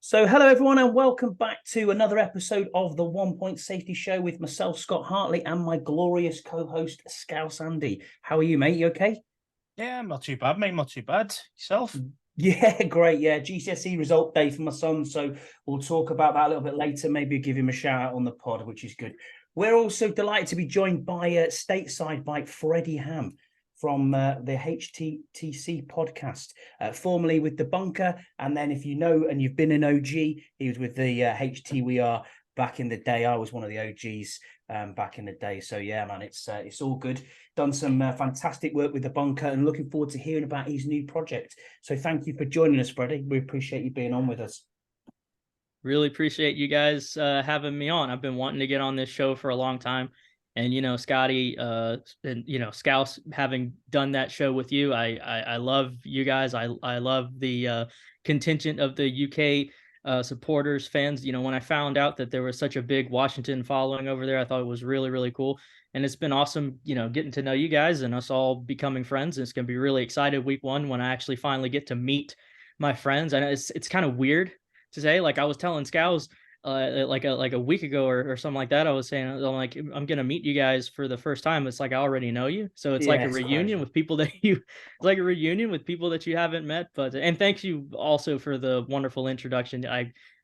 So, hello everyone, and welcome back to another episode of the 1 Point Safety Show with myself, Scott Hartley, and my glorious co-host, Scouse Andy. How are you, mate? You okay? Yeah, not too bad, mate. Not too bad. Yourself? Yeah, great. Yeah, GCSE result day for my son, so we'll talk about that a little bit later. Maybe give him a shout out on the pod, which is good. We're also delighted to be joined by stateside by Freddie Ham from the HTTC podcast, formerly with the Bunker, and then if you know and you've been an OG, he was with the HT We Are back in the day. I was one of the OGs back in the day. So yeah, man, it's all good. Done some fantastic work with the Bunker, and looking forward to hearing about his new project. So thank you for joining us, Freddie. We appreciate you being on with us. Really appreciate you guys having me on. I've been wanting to get on this show for a long time. And, Scotty, and, Scouse, having done that show with you, I love you guys. I love the contingent of the UK supporters, fans. When I found out that there was such a big Washington following over there, I thought it was really, really cool. And it's been awesome, getting to know you guys and us all becoming friends. And it's going to be really excited week one when I actually finally get to meet my friends. I know it's kind of weird to say. Like I was telling Scouse, like a week ago or something like that, I was saying, I'm gonna meet you guys for the first time. It's like I already know you, so it's like a reunion with people that it's like a reunion with people that you haven't met. And thanks you also for the wonderful introduction.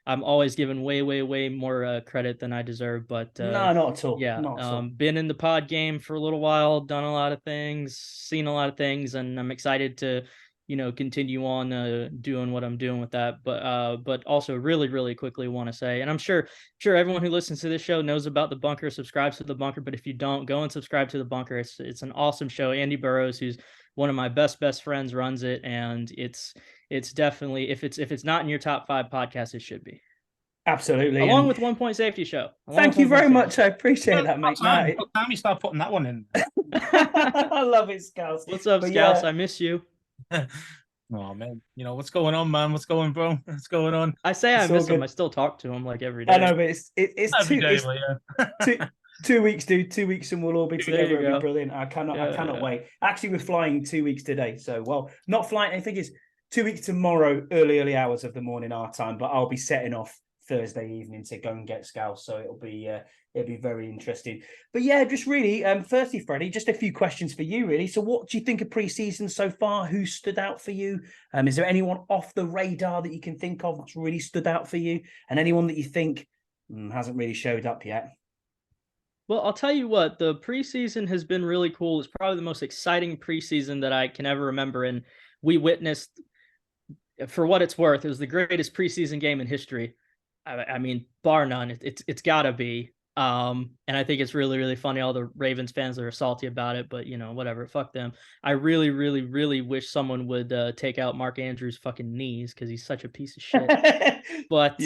I'm always given way more credit than I deserve, but no, not at all. yeah, not at all. Been in the pod game for a little while, done a lot of things, seen a lot of things, and I'm excited to continue on doing what I'm doing with that. But also really quickly want to say, and I'm sure everyone who listens to this show knows about the Bunker, subscribes to the Bunker, but if you don't, go and subscribe to the Bunker. It's an awesome show. Andy Burrows, who's one of my best friends, runs it, and it's definitely, if it's not in your top 5 podcasts, it should be. Absolutely. Along with 1 Point Safety Show. Thank you very much. I appreciate that, mate. Time you start putting that one in. I love it, Scouse. What's up, Scouse? Yeah. I miss you. Oh man, what's going on, man? What's going, bro? What's going on? I say I miss him. I still talk to him like every day. I know, but it's every day, yeah. 2 weeks, dude. 2 weeks, and we'll all be together. It'll be brilliant. I cannot wait. Actually, we're flying 2 weeks today. So, well, not flying. I think it's 2 weeks tomorrow, early hours of the morning our time. But I'll be setting off Thursday evening to go and get Scouse, so it'll be very interesting. But yeah, just really, firstly, Freddie, just a few questions for you, really. So, what do you think of pre-season so far? Who stood out for you? Is there anyone off the radar that you can think of that's really stood out for you, and anyone that you think hasn't really showed up yet? Well, I'll tell you what, the preseason has been really cool. It's probably the most exciting preseason that I can ever remember, and we witnessed, for what it's worth, it was the greatest preseason game in history. I mean, bar none, it's got to be. And I think it's really funny, all the Ravens fans that are salty about it, but whatever, fuck them. I really wish someone would take out Mark Andrews' fucking knees, because he's such a piece of shit. But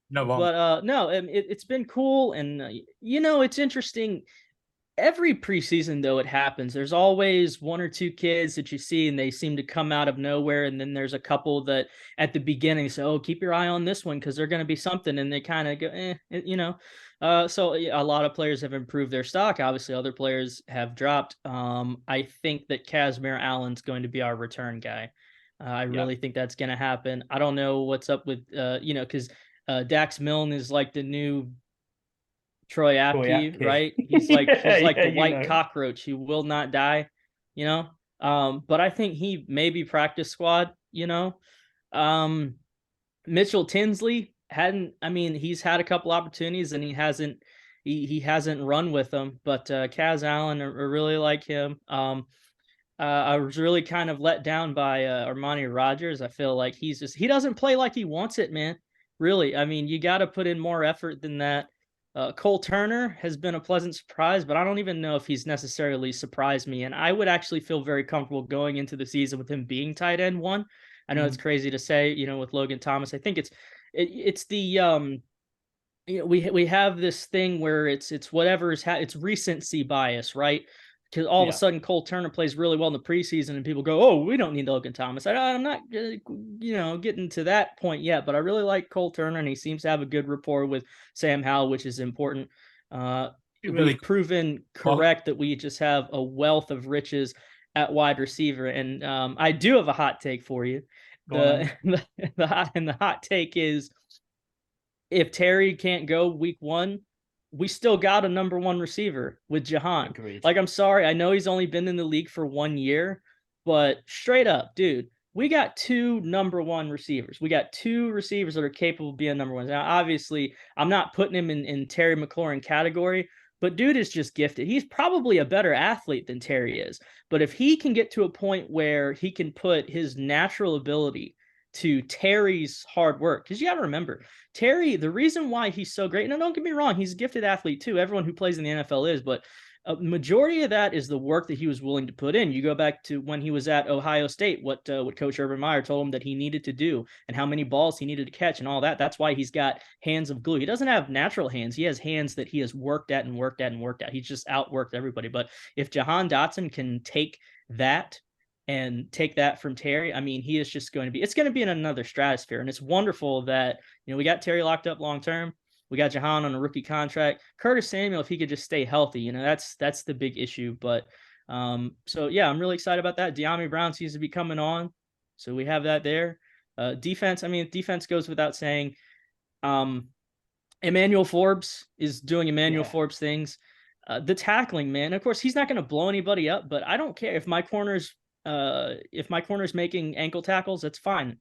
no, it's been cool, and it's interesting. Every preseason, though, it happens. There's always one or two kids that you see, and they seem to come out of nowhere. And then there's a couple that at the beginning say, "Oh, keep your eye on this one because they're going to be something," and they kind of go, So a lot of players have improved their stock. Obviously, other players have dropped. I think that Kazmir Allen's going to be our return guy. I really think that's going to happen. I don't know what's up with because Dax Milne is like the new Troy Apke, right? He's like the white cockroach. He will not die, But I think he may be practice squad, Mitchell Tinsley he's had a couple opportunities and he hasn't run with them, but Kaz Allen, I really like him. I was really kind of let down by Armani Rogers. I feel like he doesn't play like he wants it, man. Really. I mean, you got to put in more effort than that. Cole Turner has been a pleasant surprise, but I don't even know if he's necessarily surprised me. And I would actually feel very comfortable going into the season with him being tight end one. I know it's crazy to say, with Logan Thomas. I think it's the we have this thing where it's whatever it's recency bias, right? Because all of a sudden Cole Turner plays really well in the preseason and people go, "Oh, we don't need Logan Thomas." I'm not, getting to that point yet, but I really like Cole Turner and he seems to have a good rapport with Sam Howell, which is important. We've proven correct that we just have a wealth of riches at wide receiver. And I do have a hot take for you. The hot take is, if Terry can't go week 1, we still got a number 1 receiver with Jahan. Agreed. Like, I'm sorry, I know he's only been in the league for 1 year, but straight up, dude, we got 2 number 1 receivers. We got 2 receivers that are capable of being number 1s. Now, obviously, I'm not putting him in Terry McLaurin category, but dude is just gifted. He's probably a better athlete than Terry is. But if he can get to a point where he can put his natural ability to Terry's hard work, because you got to remember, Terry, the reason why he's so great, and don't get me wrong, he's a gifted athlete too. Everyone who plays in the NFL is, but a majority of that is the work that he was willing to put in. You go back to when he was at Ohio State, what Coach Urban Meyer told him that he needed to do and how many balls he needed to catch and all that. That's why he's got hands of glue. He doesn't have natural hands. He has hands that he has worked at and worked at and worked at. He's just outworked everybody. But if Jahan Dotson can take that and take that from Terry, I mean, he is just going to be, it's going to be in another stratosphere. And it's wonderful that, we got Terry locked up long-term. We got Jahan on a rookie contract. Curtis Samuel, if he could just stay healthy, that's the big issue. But so yeah, I'm really excited about that. De'Ami Brown seems to be coming on, so we have that there. Defense, defense goes without saying. Emmanuel Forbes is doing Emmanuel Forbes things. The tackling, man, of course, he's not going to blow anybody up, but I don't care if my corner's making ankle tackles. That's fine.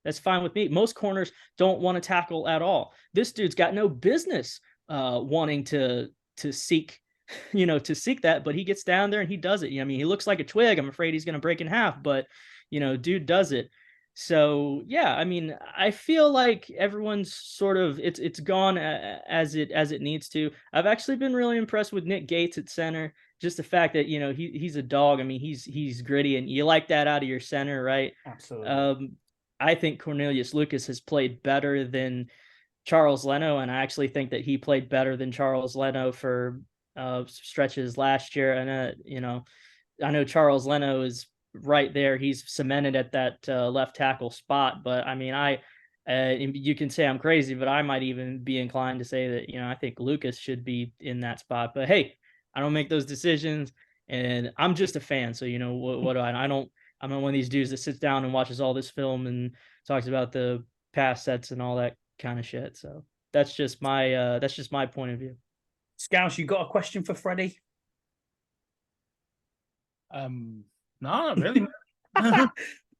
That's fine with me. Most corners don't want to tackle at all. This dude's got no business wanting to seek, that, but he gets down there and he does it. He looks like a twig. I'm afraid he's going to break in half, but dude does it. So yeah, I feel like everyone's sort of it's gone as it needs to. I've actually been really impressed with Nick Gates at center. Just the fact that he's a dog. He's gritty, and you like that out of your center, right? Absolutely. I think Cornelius Lucas has played better than Charles Leno, and I actually think that he played better than Charles Leno for stretches last year. And I know Charles Leno is right there; he's cemented at that left tackle spot. But you can say I'm crazy, but I might even be inclined to say that I think Lucas should be in that spot. But hey, I don't make those decisions, and I'm just a fan. So what do I don't. I'm not one of these dudes that sits down and watches all this film and talks about the past sets and all that kind of shit. So that's just my point of view. Scouse, you got a question for Freddie? No, not really.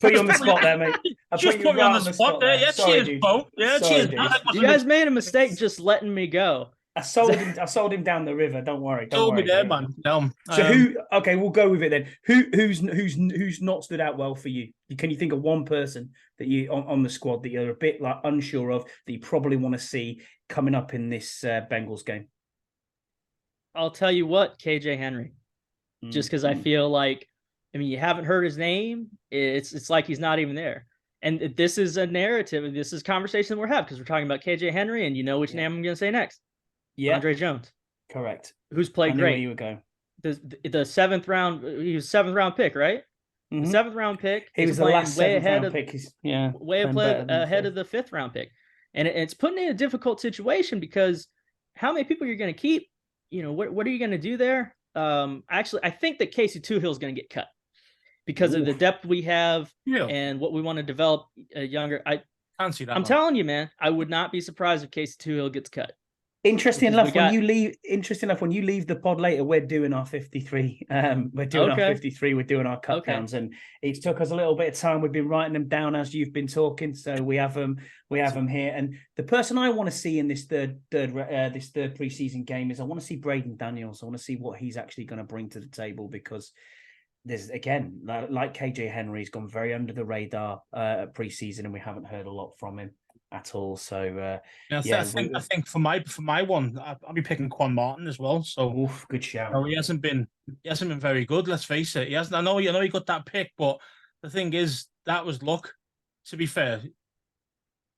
Put you on the spot there, mate. Just put me on the spot there. Yeah, Sorry, cheers, Bo. Yeah, cheers. You guys made a mistake just letting me go. I sold him down the river. Don't worry. Told me there, man. No. So who? Okay, we'll go with it then. Who's not stood out well for you? Can you think of one person that you on the squad that you're a bit like unsure of that you probably want to see coming up in this Bengals game? I'll tell you what, KJ Henry. Just because I feel like, you haven't heard his name. It's like he's not even there. And this is a narrative. This is a conversation we're having because we're talking about KJ Henry, and you know which name I'm going to say next. Yeah, Andre Jones. Correct. Who's played great. Where you would go. The seventh round. He was 7th round pick, right? Mm-hmm. The 7th round pick. He was the last way ahead of pick. Way ahead of the 5th round pick, and it's putting in a difficult situation because how many people you're going to keep? What are you going to do there? Actually, I think that Casey Toohill is going to get cut because of the depth we have and what we want to develop younger. I can't see that. I'm telling you, man, I would not be surprised if Casey Toohill gets cut. Interesting enough, when you leave the pod later, we're doing our 53. We're doing our 53. We're doing our cut downs, and it took us a little bit of time. We've been writing them down as you've been talking, so we have them here. And the person I want to see in this third preseason game is I want to see Braden Daniels. I want to see what he's actually going to bring to the table because there's again, like KJ Henry, he's gone very under the radar at preseason, and we haven't heard a lot from him at all. So I think for my one, I'll be picking Quan Martin as well. So good shout. He hasn't been very good. Let's face it. He hasn't. I know he got that pick, but the thing is that was luck. To be fair,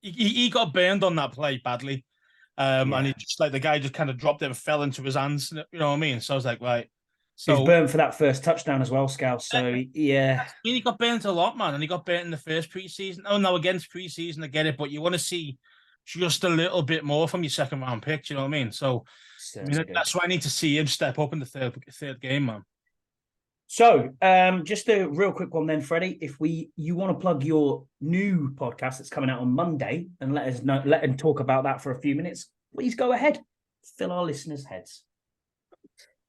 he got burned on that play badly, and he just the guy just kind of dropped it and fell into his hands. You know what I mean? So I was like, right. So he's burnt for that first touchdown as well, Scout. So yeah, he got burnt a lot, man, and he got burnt in the first preseason. Oh no, against preseason, I get it, but you want to see just a little bit more from your 2nd round pick. You know what I mean? So that's why I need to see him step up in the third game, man. So, just a real quick one then, Freddie. If you want to plug your new podcast that's coming out on Monday and let us know, let and talk about that for a few minutes, please go ahead. Fill our listeners' heads.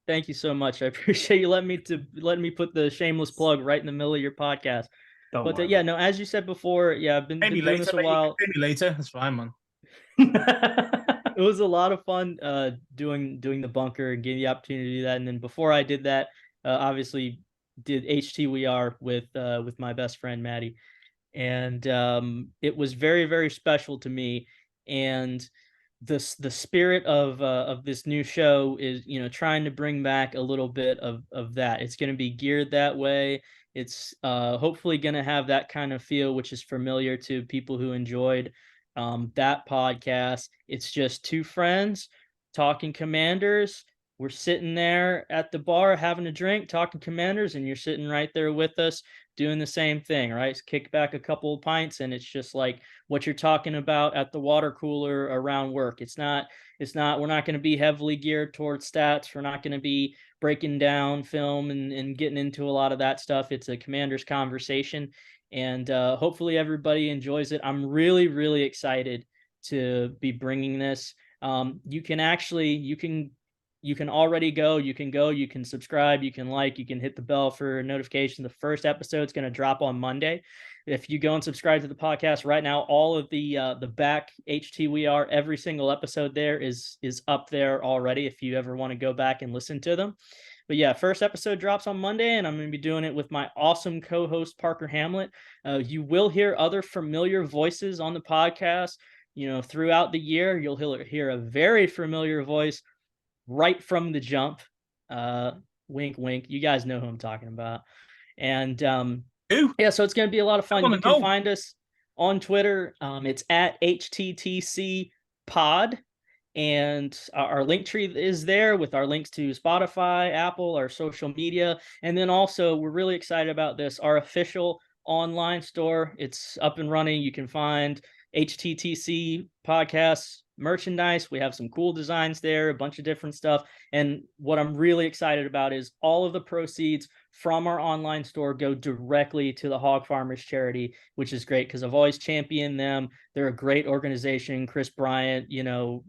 Thank you so much. I appreciate you letting me put the shameless plug right in the middle of your podcast. Don't But worry. yeah, no, as you said before, yeah, I've been Pay me doing later, this a mate. You while. can pay me later. That's fine, man. It was a lot of fun doing the bunker and getting the opportunity to do that. And then before I did that, obviously did HTWR with my best friend Maddie, and it was very, very special to me. And the spirit of this new show is, you know, trying to bring back a little bit of that. It's going to be geared that way. It's hopefully going to have that kind of feel, which is familiar to people who enjoyed that podcast. It's just two friends talking Commanders. We're sitting there at the bar having a drink, talking Commanders, and you're sitting right there with us doing the same thing, right? Kick back a couple of pints, and it's just like what you're talking about at the water cooler around work. We're not going to be heavily geared towards stats. We're not going to be breaking down film and getting into a lot of that stuff. It's a Commanders conversation, and hopefully everybody enjoys it. I'm really, really excited to be bringing this. You can already go, you can subscribe, you can like, you can hit the bell for a notification. The first episode is going to drop on Monday. If you go and subscribe to the podcast right now, all of the back HTWR, every single episode there is up there already if you ever want to go back and listen to them. But yeah, first episode drops on Monday, and I'm going to be doing it with my awesome co-host Parker Hamlet. You will hear other familiar voices on the podcast. You know, throughout the year, you'll hear a very familiar voice right from the jump. Wink, wink. You guys know who I'm talking about. And Who? yeah, so it's going to be a lot of fun. You can know. find us on Twitter. It's at HTTC Pod. And our link tree is there with our links to Spotify, Apple, our social media. And then also, we're really excited about this, our official online store. It's up and running. You can find HTTC podcasts merchandise. We have some cool designs there, a bunch of different stuff. And what I'm really excited about is all of the proceeds from our online store go directly to the Hog Farmers charity, which is great because I've always championed them. They're a great organization. Chris Bryant, you know,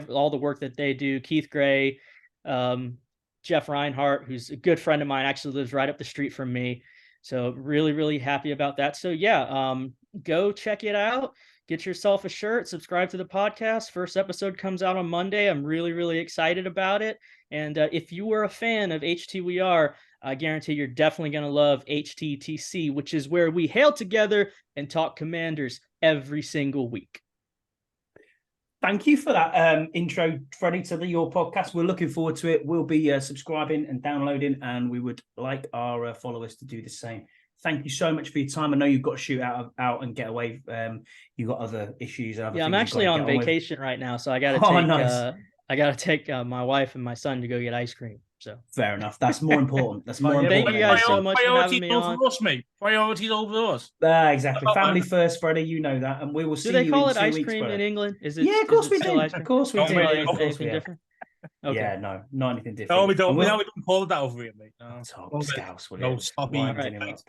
all the work that they do. Keith Gray, Jeff Reinhart, who's a good friend of mine, actually lives right up the street from me. So really, really happy about that. So yeah, go check it out. Get yourself a shirt, subscribe to the podcast. First episode comes out on Monday. I'm really, really excited about it. And if you were a fan of HTWR, I guarantee you're definitely going to love HTTC, which is where we hail together and talk Commanders every single week. Thank you for that intro, Freddie, to your podcast. We're looking forward to it. We'll be subscribing and downloading, and we would like our followers to do the same. Thank you so much for your time. I know you've got to shoot out and get away. You've got other issues. And other yeah, I'm things actually on vacation right now, so I got to take nice. I got to take my wife and my son to go get ice cream. So fair enough. That's more important. That's more important. Thank you guys so much for having me on. Us, mate. Priorities over us. Exactly. Family first, Freddie. You know that, and we will see you in 2 weeks. Do they call it ice cream in England? Is it? Yeah, of course we do. Of course we do. Anything different? Okay. Yeah, no, not anything different. No, we don't. We don't call it that over here, mate. No, Scouse. No, stop right.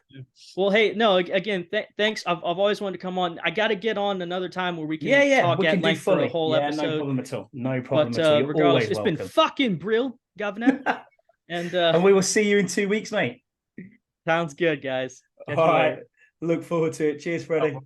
Well, hey, no. Again, thanks. I've always wanted to come on. I got to get on another time where we can talk at length for a whole episode. No problem at all. No problem at all. Regardless, it's been fucking brilliant, Governor. And we will see you in 2 weeks, mate. Sounds good, guys. All right. Look forward to it. Cheers, Freddie.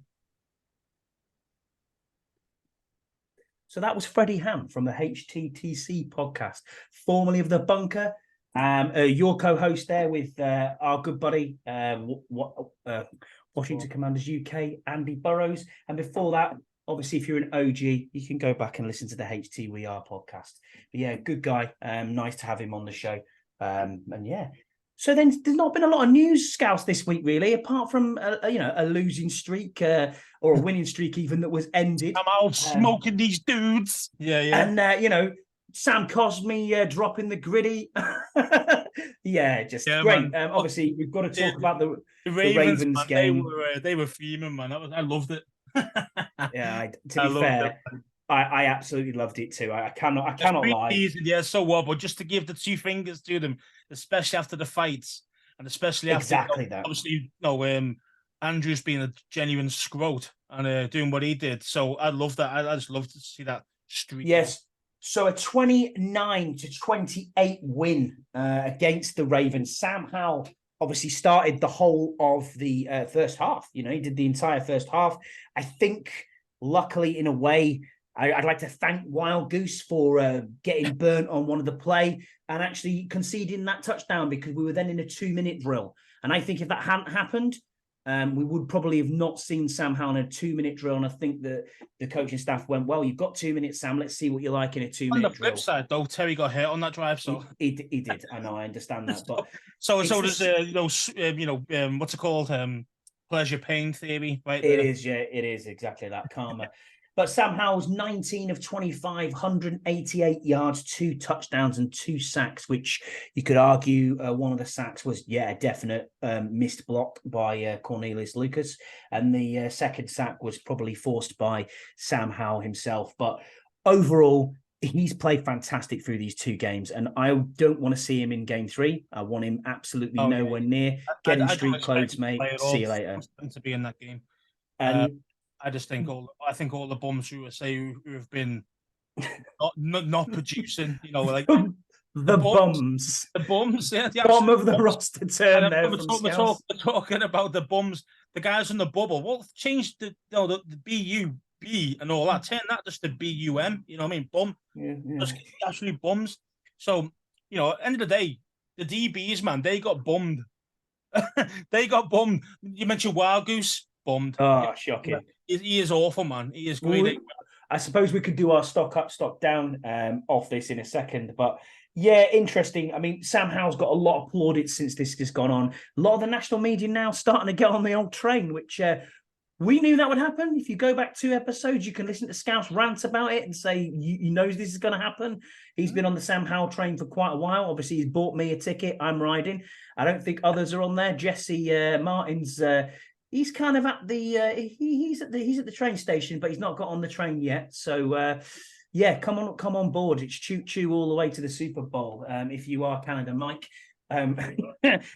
So that was Freddie Ham from the HTTC podcast, formerly of The Bunker. Your co-host there with our good buddy, Washington Commanders UK, Andy Burrows. And before that, obviously, if you're an OG, you can go back and listen to the HTWR podcast. But yeah, good guy. Nice to have him on the show. And yeah. So then there's not been a lot of news, Scouts, this week, really, apart from, a losing streak or a winning streak even that was ended. I'm out smoking these dudes. Yeah. And, Sam Cosme dropping the gritty. Yeah, just great. Obviously, we've got to talk about the Ravens man, game. They were fuming, man. I loved it. Yeah, to be fair, I absolutely loved it too. I cannot lie. Yeah, so what? But just to give the two fingers to them, especially after the fights, and especially after Exactly that. obviously Andrews being a genuine scrote and doing what he did. So I love that. I just love to see that streak. Yes. So a 29-28 win against the Ravens. Sam Howell obviously started the whole of the first half. He did the entire first half. I think, luckily, in a way, I'd like to thank Wild Goose for getting burnt on one of the play and actually conceding that touchdown, because we were then in a 2-minute drill. And I think if that hadn't happened, we would probably have not seen Sam Howell in a 2-minute drill. And I think that the coaching staff went, well, you've got 2 minutes, Sam. Let's see what you like in a 2-minute drill. On the flip side, though, Terry got hit on that drive, so he did. I know, I understand that, but so does what's it called? Pleasure pain theory, right? It is exactly that, karma. But Sam Howell's 19 of 25, 188 yards, 2 touchdowns and 2 sacks, which you could argue one of the sacks was, a definite missed block by Cornelius Lucas. And the second sack was probably forced by Sam Howell himself. But overall, he's played fantastic through these 2 games. And I don't want to see him in game 3. I want him absolutely nowhere near. Get in street clothes, mate. See you later. To be in that game. And I just think all the bums who have been not producing, like the bums, yeah, the bottom of the roster turn. We're talking about the bums, the guys in the bubble. Well, change the B-U-B and all that. Turn that just to B-U-M. You know what I mean? Bum. Yeah. Just actually bums. So end of the day, the DBs, man, they got bummed. They got bummed. You mentioned Wild Goose. Bummed. Oh, shocking. He is awful, man. He is great. I suppose we could do our stock up, stock down off this in a second. But yeah, interesting. I mean, Sam Howell's got a lot of plaudits since this has gone on. A lot of the national media now starting to get on the old train, which we knew that would happen. If you go back 2 episodes, you can listen to Scouse rant about it and say he knows this is going to happen. He's been on the Sam Howell train for quite a while. Obviously, he's bought me a ticket. I'm riding. I don't think others are on there. Jesse Martin's... he's kind of at the he's at the train station, but he's not got on the train yet. So come on board. It's choo all the way to the Super Bowl. If you are Canada, Mike,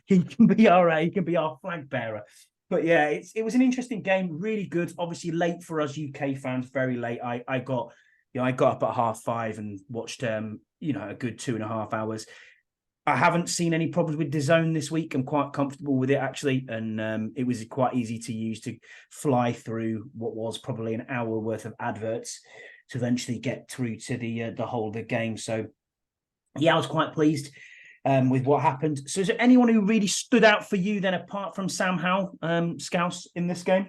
he can be our flag bearer. But yeah, it was an interesting game, really good. Obviously late for us UK fans, very late. I got up at 5:30 and watched a good 2.5 hours. I haven't seen any problems with DAZN this week. I'm quite comfortable with it, actually. And it was quite easy to use to fly through what was probably an hour worth of adverts to eventually get through to the whole of the game. So, yeah, I was quite pleased with what happened. So is there anyone who really stood out for you then, apart from Sam Howell, Scouse, in this game?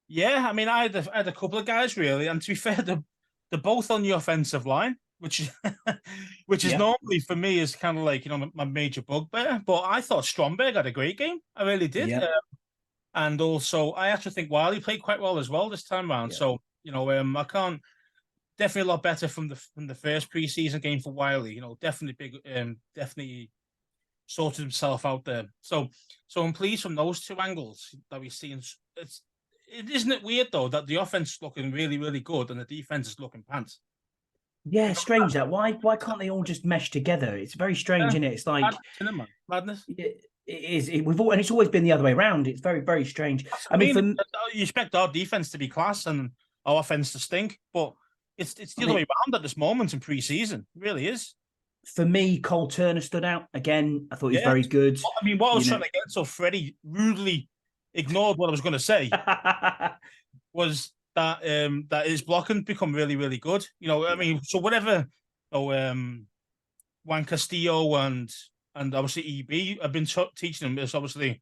Yeah, I mean, I had a couple of guys, really. And to be fair, they're both on the offensive line, which is normally for me is kind of like my major bugbear. But I thought Stromberg had a great game. I really did. Yeah. And also, I actually think Wiley played quite well as well this time round. Yeah. So I can't definitely a lot better from the first preseason game for Wiley. Definitely big. Definitely sorted himself out there. So I'm pleased from those 2 angles that we've seen. Isn't it weird though that the offense is looking really, really good and the defense is looking pants? Yeah, strange that. Why can't they all just mesh together? It's very strange, isn't it? It's like madness. It is. And it's always been the other way around. It's very, very strange. I mean, you expect our defense to be class and our offense to stink, but it's the other way around at this moment in preseason. It really is. For me, Cole Turner stood out again. I thought he was very good. I mean, what I was trying to get, so Freddie rudely ignored what I was going to say, was that his blocking become really, really good. I mean, so whatever, Juan Castillo and obviously EB have been teaching him is obviously,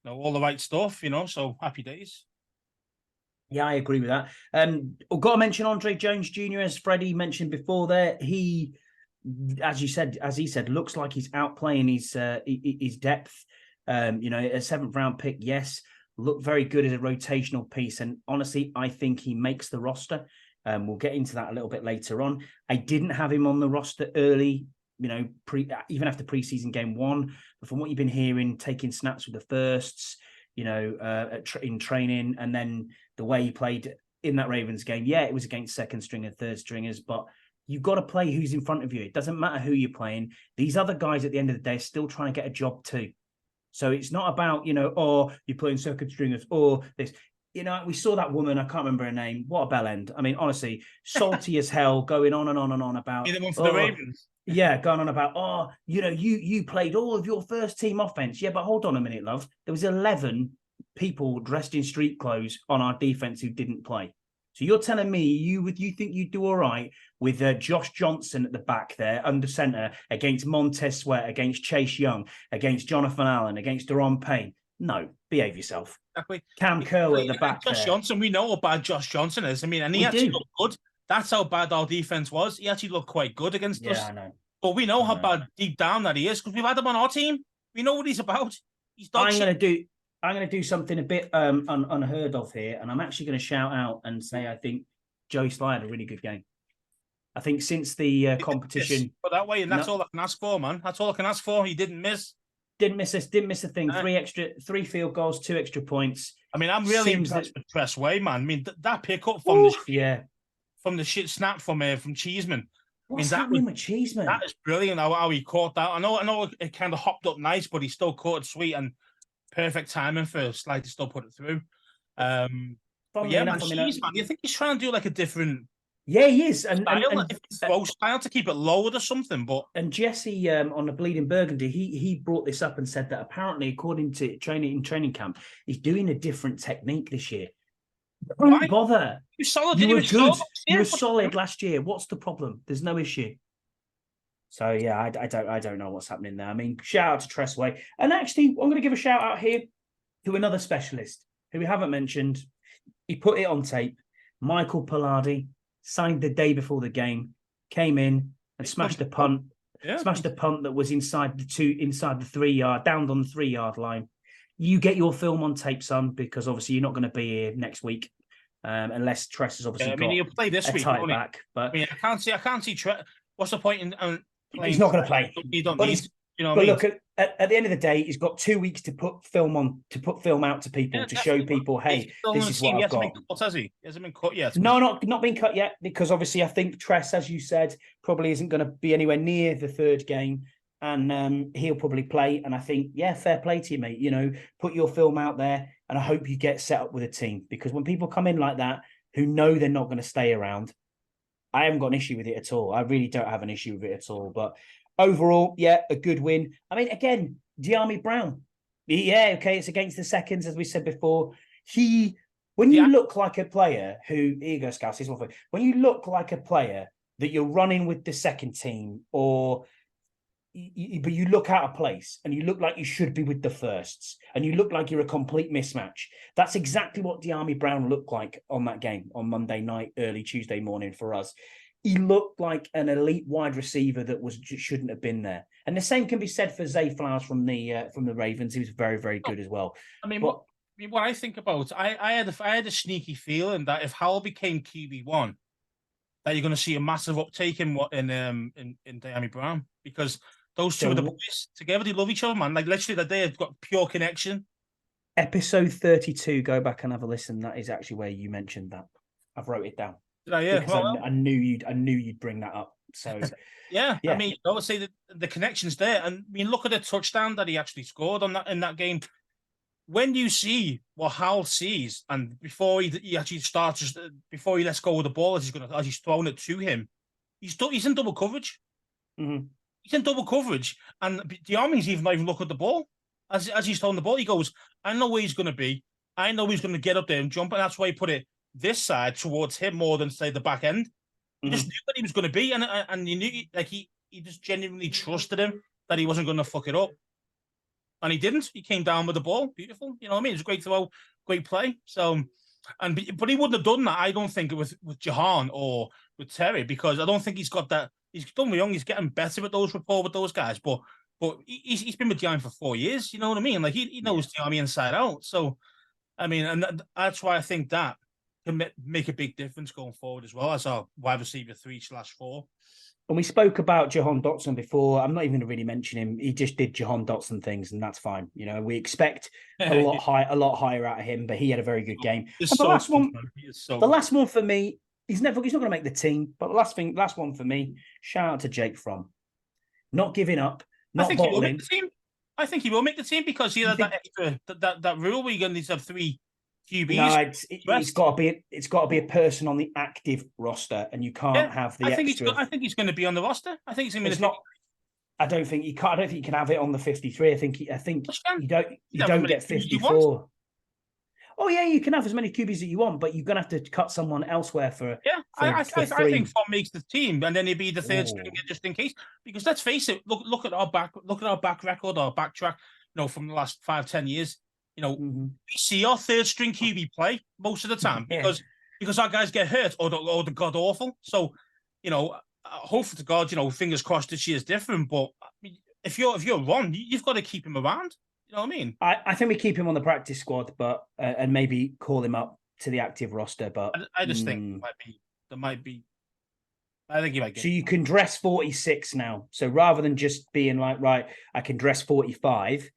all the right stuff. So happy days. Yeah, I agree with that. I've got to mention Andre Jones Jr. as Freddie mentioned before. There, he, as he said, looks like he's outplaying his depth. A 7th round pick, yes. Looked very good as a rotational piece. And honestly, I think he makes the roster. We'll get into that a little bit later on. I didn't have him on the roster early, even after preseason game 1. But from what you've been hearing, taking snaps with the firsts, in training, and then the way he played in that Ravens game, it was against second string and third stringers, but You've got to play who's in front of you. It doesn't matter who you're playing. These other guys at the end of the day are still trying to get a job too. So it's not about, oh, you're playing second stringers or this. We saw that woman, I can't remember her name. What a bell end. I mean, honestly, salty as hell, going on and on and on about the one for the Ravens. Yeah, going on about, you played all of your first team offense. Yeah, but hold on a minute, love. There was 11 people dressed in street clothes on our defense who didn't play. So you're telling me you think you'd do all right with Josh Johnson at the back there under center against Montez Sweat, against Chase Young, against Jonathan Allen, against Deron Payne? No, behave yourself. Exactly. Cam Curl at the back Josh there. Johnson, we know how bad Josh Johnson is. I mean, and he actually looked good. That's how bad our defense was. He actually looked quite good against us. Yeah, I know. But we know how bad deep down that he is because we've had him on our team. We know what he's about. He's I'm going to do something a bit unheard of here, and I'm actually going to shout out and say I think Joey Sly had a really good game. I think since the competition, but that way, and that's all I can ask for, man. That's all I can ask for. He didn't miss. Didn't miss a thing. 3 field goals, 2 extra points. I mean, I'm really impressed with Tress Way, man. I mean, that pickup from the shit snap from Cheeseman. What's happening with Cheeseman? That is brilliant. How he caught that. I know it kind of hopped up nice, but he still caught it sweet and perfect timing for Sly to still put it through. Man, Cheeseman, you think he's trying to do like a different? Yeah, he is. And throw style to keep it lowered or something. But Jesse on the Bleeding Burgundy, he brought this up and said that apparently, according to training camp, he's doing a different technique this year. Don't bother. You're solid. You were good. You were solid last year. What's the problem? There's no issue. So yeah, I don't know what's happening there. I mean, shout out to Tressway, and actually, I'm going to give a shout out here to another specialist who we haven't mentioned. He put it on tape. Michael Palardi signed the day before the game, came in and smashed a punt. Yeah. Smashed a punt that was inside the 3 yard, down on the 3 yard line. You get your film on tape, son, because obviously you're not going to be here next week, unless Tress has obviously got he'll play this week, tight back. But I mean, I can't see Tress. What's the point in playing? He's not going to play. You don't need. You know but look, at the end of the day, he's got 2 weeks to put film out to people to show people, hey, this is what I've got. He hasn't been cut yet. No, not been cut yet, because obviously I think Tress, as you said, probably isn't going to be anywhere near the third game, and he'll probably play. And I think, yeah, fair play to you, mate. Put your film out there, and I hope you get set up with a team, because when people come in like that, who know they're not going to stay around, I haven't got an issue with it at all. I really don't have an issue with it at all, but. Overall, yeah, a good win. I mean, again, Dyami Brown. Yeah, okay, it's against the seconds, as we said before. When you look like a player who, here you go, Scouse, here's one for you. When you look like a player that you're running with the second team, but you look out of place and you look like you should be with the firsts, and you look like you're a complete mismatch. That's exactly what Dyami Brown looked like on that game on Monday night, early Tuesday morning for us. He looked like an elite wide receiver that shouldn't have been there. And the same can be said for Zay Flowers from the Ravens. He was very, very good as well. I mean, what I think about, I had a sneaky feeling that if Howell became QB1, that you're going to see a massive uptake in Dyami Brown, because those two of the boys together, they love each other, man. Like literally, that they have got pure connection. Episode 32, go back and have a listen. That is actually where you mentioned that. I've wrote it down. Yeah, I knew you'd bring that up. So yeah. I mean, I would say that the connection's there, and I mean, look at the touchdown that he actually scored in that game. When you see what Howell sees, and before he actually starts, before he lets go of the ball as he's throwing it to him, he's in double coverage. Mm-hmm. He's in double coverage, and Dyami's not even looking at the ball as he's throwing the ball. He goes, "I know where he's going to be. I know he's going to get up there and jump," and that's why he put it this side towards him more than say the back end. He just knew that he was going to be, and he knew he just genuinely trusted him that he wasn't going to fuck it up, and he didn't. He came down with the ball, beautiful. You know what I mean? It was a great throw, great play. So, but he wouldn't have done that, I don't think, with Jahan or with Terry, because I don't think he's got that. He's done young. He's getting better at those rapport with those guys, but he's been with Dyami for 4 years. You know what I mean? Like he knows Dyami inside out. So, I mean, and that's why I think that can make a big difference going forward as well as our wide receiver 3/4. And we spoke about Jahan Dotson before. I'm not even going to really mention him. He just did Jahan Dotson things, and that's fine. We expect a lot higher out of him, but he had a very good game. The last one for me, he's not going to make the team. But last one for me. Shout out to Jake Fromm, not giving up, not I think he will bottling. make the team. I think he will make the team because he had that extra that rule where you're going to need to have 3 QBs. No, it's got to be a person on the active roster, and you can't have the extra. I think he's going to be on the roster. I think he's going to be. I don't think you can. I don't think you can have it on the 53. I think you don't. You don't get 54. Oh yeah, you can have as many QBs as you want, but you're going to have to cut someone elsewhere for. Yeah, I think Fromm makes the team, and then he'd be the third stringer just in case. Because let's face it, look at our back record, our backtrack. From the last 5-10 years, we see our third string QB play most of the time because our guys get hurt or the god awful. So, hopefully to God, fingers crossed this year's different. But if you're Ron, you've got to keep him around. You know what I mean? I think we keep him on the practice squad, but and maybe call him up to the active roster. But I just think there might be. I think he might get. So you can dress 46 now. So rather than just being like, right, I can dress 45,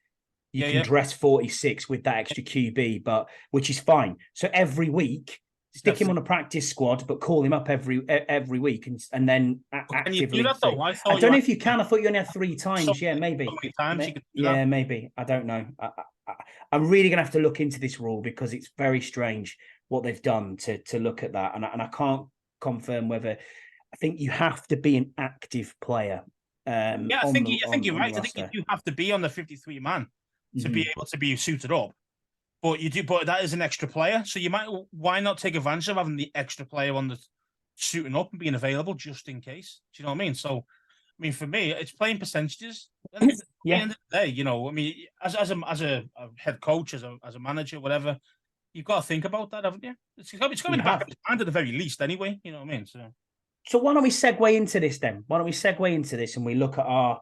you can dress 46 with that extra QB, but which is fine. So every week, stick him on a practice squad, but call him up every week and then actively. Can you do that, though? I don't know if you can. I thought you only had 3 times. Yeah, maybe. So many times you could do that. Yeah, maybe. I don't know. I'm really going to have to look into this rule because it's very strange what they've done to look at that. And I can't confirm whether. I think you have to be an active player. I think you're right. I think you have to be on the 53 man to be able to be suited up. But that is an extra player. So why not take advantage of having the extra player on the suiting up and being available just in case? Do you know what I mean? So, for me, it's playing percentages. At the end of the day, as a head coach, as a manager, whatever, you've got to think about that, haven't you? It's going to be in the back of his mind at the very least, anyway. You know what I mean? So why don't we segue into this then? Why don't we segue into this and we look at our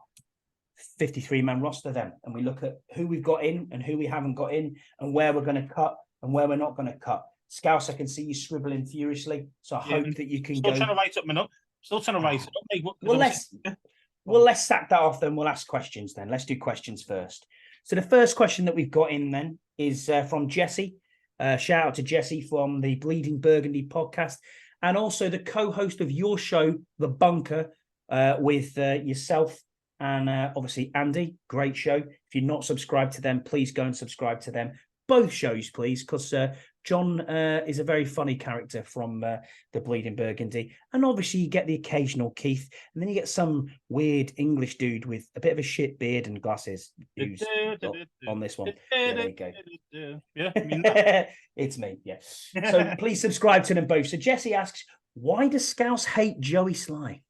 53-man roster then, and we look at who we've got in and who we haven't got in, and where we're going to cut and where we're not going to cut. Scouse, I can see you scribbling furiously, so I hope that you can Still trying to write up my note. Still trying to write it up. Let's sack that off. Then we'll ask questions. Then let's do questions first. So the first question that we've got in then is from Jesse. Shout out to Jesse from the Bleeding Burgundy podcast, and also the co-host of your show, The Bunker, with yourself and obviously Andy. Great show. If you're not subscribed to them, please go and subscribe to them. Both shows, please, because John is a very funny character from the Bleeding Burgundy. And obviously you get the occasional Keith, and then you get some weird English dude with a bit of a shit beard and glasses who's on this one. Yeah, there you go. Yeah, it's me, yeah. So please subscribe to them both. So Jesse asks, why does Scouse hate Joey Sly?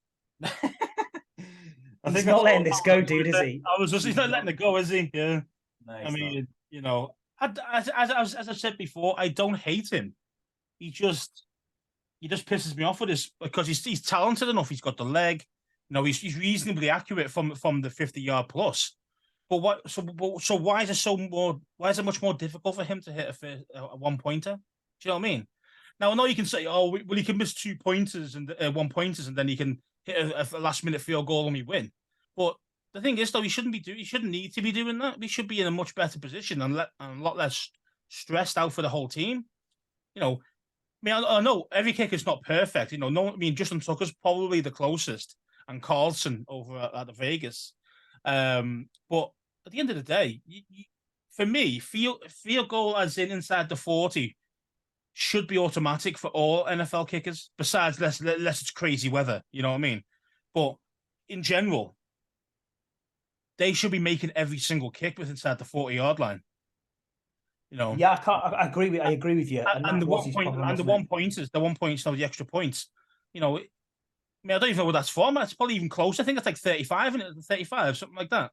He's not letting this go, dude, is he? He's not letting it go, is he? Yeah. No, as I said before, I don't hate him. He just pisses me off with this because he's talented enough. He's got the leg. He's reasonably accurate from the 50-yard plus. But why is it much more difficult for him to hit a one-pointer? Do you know what I mean? Now I know you can say, he can miss 2 pointers and 1-pointers, and then he can hit a last-minute field goal and we win. But the thing is, though, he shouldn't need to be doing that. We should be in a much better position and a lot less stressed out for the whole team. I know every kick is not perfect. Justin Tucker's probably the closest, and Carlson over at the Vegas. But at the end of the day, for me, field goal as in inside the 40 should be automatic for all NFL kickers. Besides, unless it's crazy weather, you know what I mean. But in general, they should be making every single kick with inside the 40-yard line. Yeah, I agree with you. And the 1-pointers, the extra points. I don't even know what that's from. It's probably even close. I think it's like 35, and 35, something like that.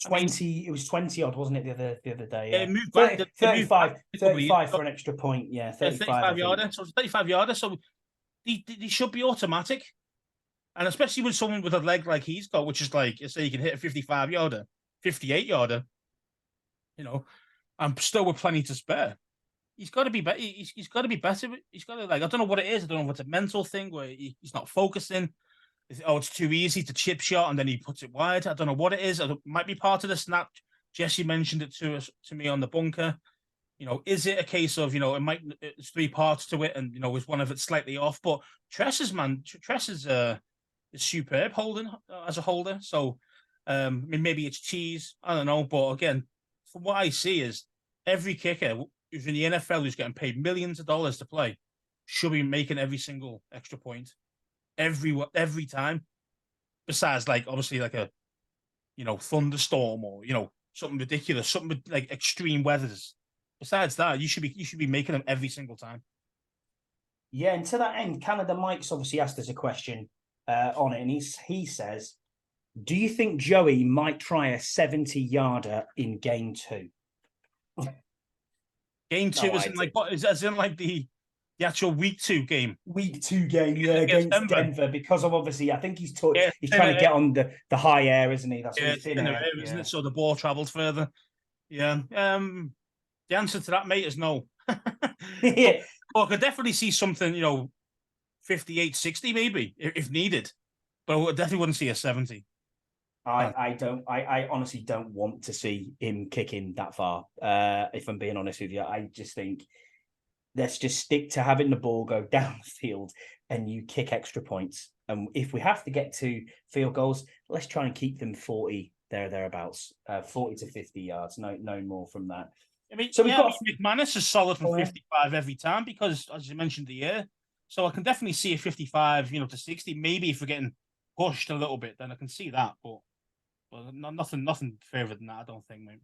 It was 20 odd, wasn't it, the other day? Yeah, it moved back. 35 for an extra point. Yeah, 35 yarder. So it's 35 yarder. So he should be automatic. And especially with someone with a leg like he's got, which is like, say you can hit a 55 yarder, 58 yarder, and still with plenty to spare. He's got to be better. He's got to be better. He's got to, I don't know what it is. I don't know if it's a mental thing where he's not focusing. It's too easy to chip shot and then he puts it wide. I don't know what it is. It might be part of the snap. Jesse mentioned it to me on the bunker. is it a case of, it's three parts to it and, is one of it slightly off? But Tress is superb holding as a holder. So, maybe it's cheese. I don't know. But again, from what I see is every kicker who's in the NFL who's getting paid millions of dollars to play should be making every single extra point every time. Besides, obviously, a thunderstorm or something ridiculous, something with extreme weathers. Besides that, you should be making them every single time. Yeah, and to that end, Canada Mike's obviously asked us a question on it, and he says, "Do you think Joey might try a 70-yarder in game 2?" Game 2 isn't as in the actual week 2 game. Week 2 game, yeah, against Denver, because of obviously, I think he's trying to get on the high air, isn't he? That's what he's thin air, isn't it? So the ball travels further. Yeah. The answer to that, mate, is no. Yeah. But I could definitely see something, 58, 60 maybe, if needed. But I definitely wouldn't see a 70. I honestly don't want to see him kicking that far. If I'm being honest with you, I just think let's just stick to having the ball go down the field and you kick extra points. And if we have to get to field goals, let's try and keep them 40 thereabouts, 40 to 50 yards. No more from that. I mean, so McManus is solid from 55 every time because, as you mentioned, the air. So I can definitely see a 55, to 60. Maybe if we're getting pushed a little bit, then I can see that. But nothing further than that, I don't think, mate.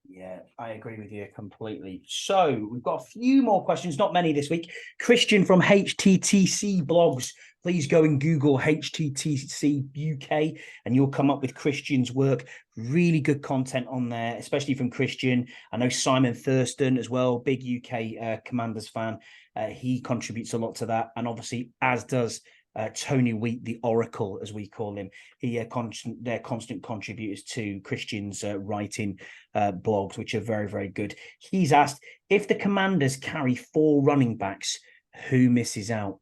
Yeah, I agree with you completely. So we've got a few more questions, not many this week. Christian from HTTC Blogs. Please go and Google HTTC UK and you'll come up with Christian's work. Really good content on there, especially from Christian. I know Simon Thurston as well, big UK Commanders fan. He contributes a lot to that. And obviously, as does Tony Wheat, the Oracle, as we call him. They're constant contributors to Christian's writing blogs, which are very, very good. He's asked, if the Commanders carry 4 running backs, who misses out?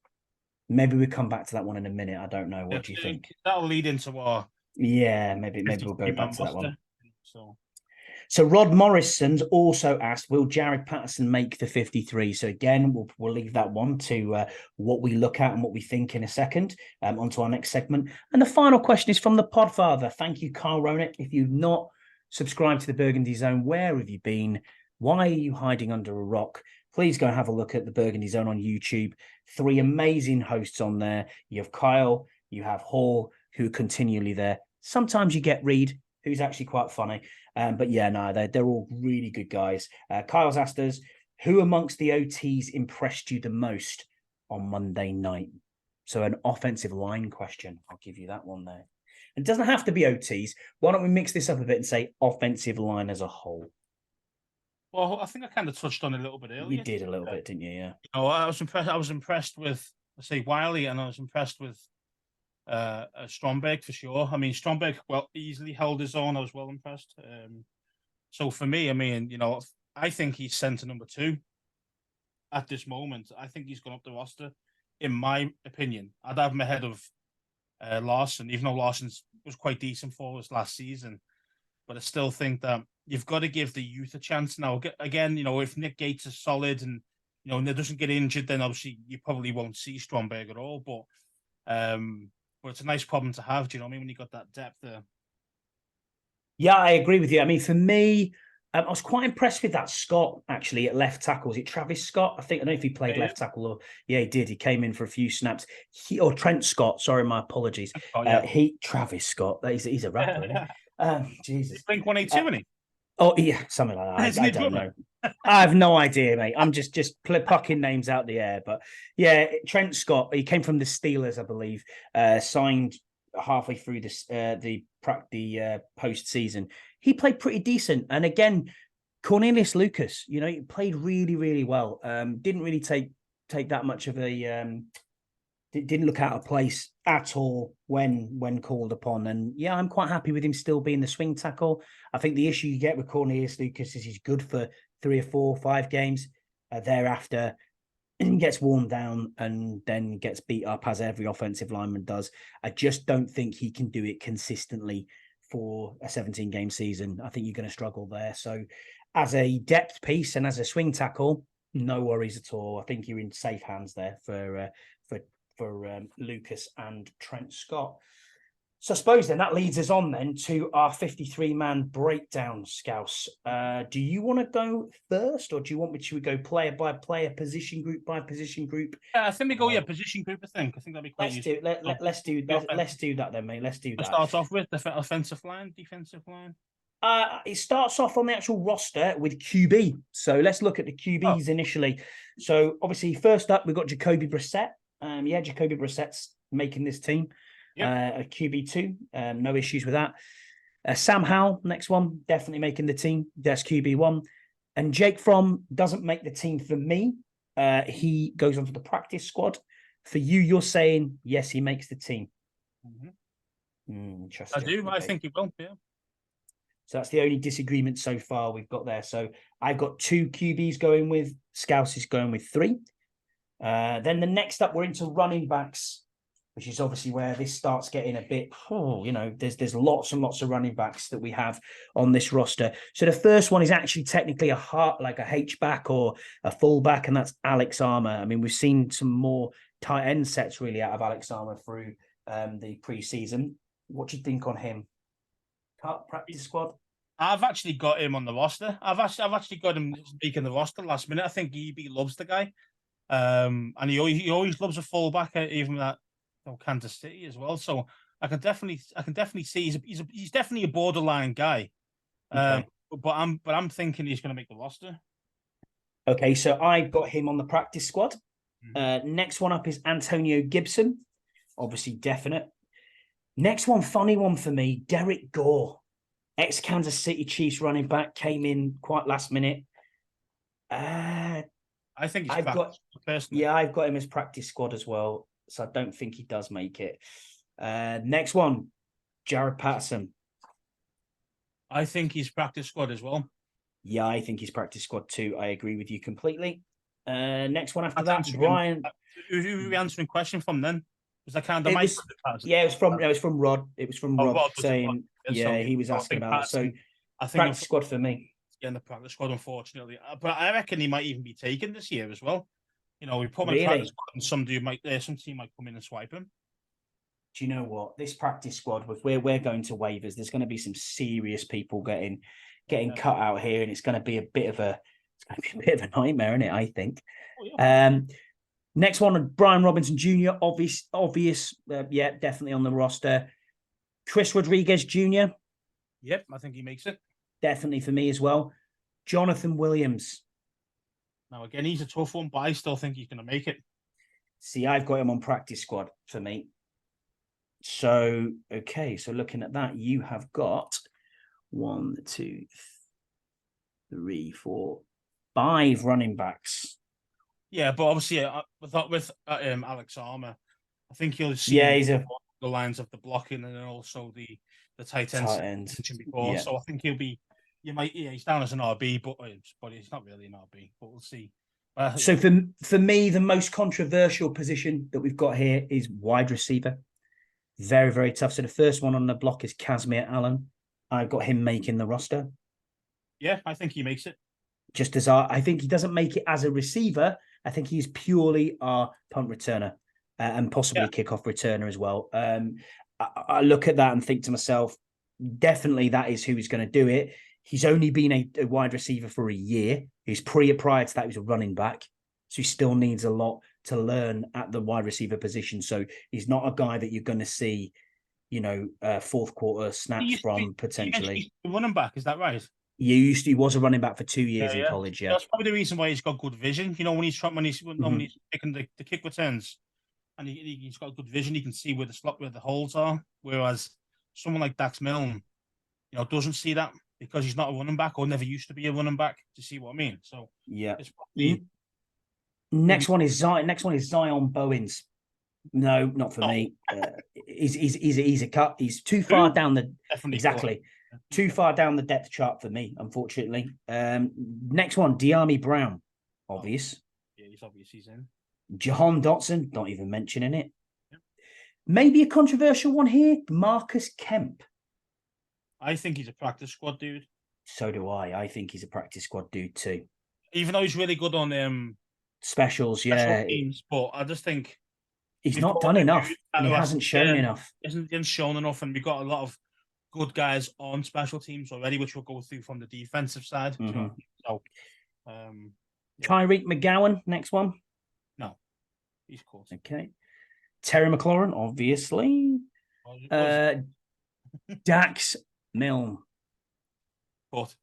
Maybe we'll come back to that one in a minute. I don't know. What do you think? That'll lead into our... Yeah, maybe we'll go back to that one. So Rod Morrison's also asked, will Jared Patterson make the 53? So again, we'll leave that one to what we look at and what we think in a second, onto our next segment. And the final question is from the Podfather. Thank you, Carl Ronick. If you've not subscribed to the Burgundy Zone, where have you been? Why are you hiding under a rock? Please go and have a look at the Burgundy Zone on YouTube. 3 amazing hosts on there. You have Kyle, you have Hall, who are continually there. Sometimes you get Reed, who's actually quite funny. But yeah, no, they're all really good guys. Kyle's asked us, who amongst the OTs impressed you the most on Monday night? So an offensive line question. I'll give you that one there. It doesn't have to be OTs. Why don't we mix this up a bit and say offensive line as a whole? Well, I think I kind of touched on it a little bit earlier. You did a little bit, didn't you? Yeah. I was impressed with, let's say, Wiley, and I was impressed with Stromberg for sure. I mean, Stromberg easily held his own. I was well impressed. So for me, I mean, I think he's center number 2 at this moment. I think he's gone up the roster. In my opinion, I'd have him ahead of Larson, even though Larson was quite decent for us last season. But I still think that you've got to give the youth a chance now. Again, if Nick Gates is solid and doesn't get injured, then obviously you probably won't see Stromberg at all. But it's a nice problem to have. Do you know what I mean? When you got that depth there. Yeah, I agree with you. I mean, for me, I was quite impressed with that Scott, actually, at left tackle. Was it Travis Scott? I don't know if he played left tackle or... Yeah, he did. He came in for a few snaps. Or Trent Scott. Sorry, my apologies. Travis Scott. He's a rapper, isn't he? Jesus. Blink 182, isn't he? Oh, yeah, something like that. I don't know. I have no idea, mate. I'm just plucking names out the air. But yeah, Trent Scott, he came from the Steelers, I believe, signed halfway through the postseason. He played pretty decent. And again, Cornelius Lucas, he played really, really well. Didn't really take that much of a... didn't look out of place at all when called upon. And yeah, I'm quite happy with him still being the swing tackle. I think the issue you get with Cornelius Lucas is he's good for 3 or 4 or 5 games. Thereafter, gets worn down and then gets beat up, as every offensive lineman does. I just don't think he can do it consistently for a 17-game season. I think you're going to struggle there. So as a depth piece and as a swing tackle, no worries at all. I think you're in safe hands there for Lucas and Trent Scott. So I suppose then that leads us on then to our 53-man breakdown, Scouse. Do you want to go first, or do you want me to go player by player, position group by position group? Yeah, I think we go position group. I think that'd be quite useful. Let's do that then, mate. Let's do that. Start off with the offensive line, defensive line. It starts off on the actual roster with QB. So let's look at the QBs initially. So obviously, first up, we've got Jacoby Brissett. Jacoby Brissett's making this team. A QB2, no issues with that. Sam Howell, next one, definitely making the team. That's QB1. And Jake Fromm doesn't make the team for me. He goes onto the practice squad. For you, you're saying, yes, he makes the team. I do. I think he will, yeah. So that's the only disagreement so far we've got there. So I've got 2 QBs going with, Scouse is going with 3. Then the next up, we're into running backs, which is obviously where this starts getting a bit, there's lots and lots of running backs that we have on this roster. So the first one is actually technically like a H-back or a fullback, and that's Alex Armour. I mean, we've seen some more tight end sets really out of Alex Armour through the preseason. What do you think on him? Cut practice squad? I've actually got him on the roster. I've actually got him making the roster last minute. I think EB loves the guy. And he always loves a fullback, even at Kansas City as well. So I can definitely see he's definitely a borderline guy. Okay. But I'm thinking he's going to make the roster. Okay, so I've got him on the practice squad. Next one up is Antonio Gibson, obviously definite. Next one, funny one for me, Derek Gore, ex-Kansas City Chiefs running back, came in quite last minute. I think I've got him as practice squad as well, so I don't think he does make it. Next one, Jared Patterson. I think he's practice squad as well. Yeah, I think he's practice squad too. I agree with you completely. Next one after that, Brian. Who were we answering question from then? Was that kind of It was from Rod. It was from Rod saying, he was asking about it. So I think practice squad for me. Yeah, in the practice squad, unfortunately. But I reckon he might even be taken this year as well. We put him in practice squad and some team might come in and swipe him. Do you know what? This practice squad, with where we're going to waivers, there's going to be some serious people getting cut out here, and it's going to be a bit of a nightmare, isn't it? I think. Next one, Brian Robinson Jr. Obvious, definitely on the roster. Chris Rodriguez Jr. Yep, I think he makes it. Definitely for me as well. Jonathan Williams. Now, again, he's a tough one, but I still think he's going to make it. See, I've got him on practice squad for me. So, okay, so looking at that, you have got 1, 2, 3, 4, 5 running backs. Yeah, but obviously, with Alex Armour, I think he'll see the lines of the blocking and then also the tight ends before. Yeah. So I think he'll be. He's down as an RB, but he's not really an RB. But we'll see. So for me, the most controversial position that we've got here is wide receiver. Very, very tough. So the first one on the block is Kazmir Allen. I've got him making the roster. Yeah, I think he makes it. Just as I think he doesn't make it as a receiver. I think he's purely our punt returner and possibly kickoff returner as well. I look at that and think to myself, definitely that is who is going to do it. He's only been a wide receiver for a year. Prior to that, he was a running back. So he still needs a lot to learn at the wide receiver position. So he's not a guy that you're going to see, fourth quarter snaps from potentially. Running back, is that right? He was a running back for 2 years in college. Yeah, that's probably the reason why he's got good vision. When he's picking the kick returns, and he's got good vision, he can see where the holes are. Whereas someone like Dax Milne, doesn't see that because he's not a running back or never used to be a running back. Do you see what I mean? So yeah. It's probably... Next one is Zion Bowens. No, not for me. He's a cut. He's too far down the too far down the depth chart for me, unfortunately. Next one, Diami Brown. Obvious. Yeah, he's obvious. He's in. Jahan Dotson, not even mentioning it. Yep. Maybe a controversial one here, Marcus Kemp. I think he's a practice squad dude. So do I. I think he's a practice squad dude too. Even though he's really good on Specials, special yeah. teams, but I just think He's we've not got done a enough, dude and he who hasn't shown enough. Isn't shown enough, and we've got a lot of good guys on special teams already, which we'll go through from the defensive side. Mm-hmm. So, yeah. Tyreek McGowan, next one. No, he's caught. Okay. Terry McLaurin, obviously. Dax Milne. Caught.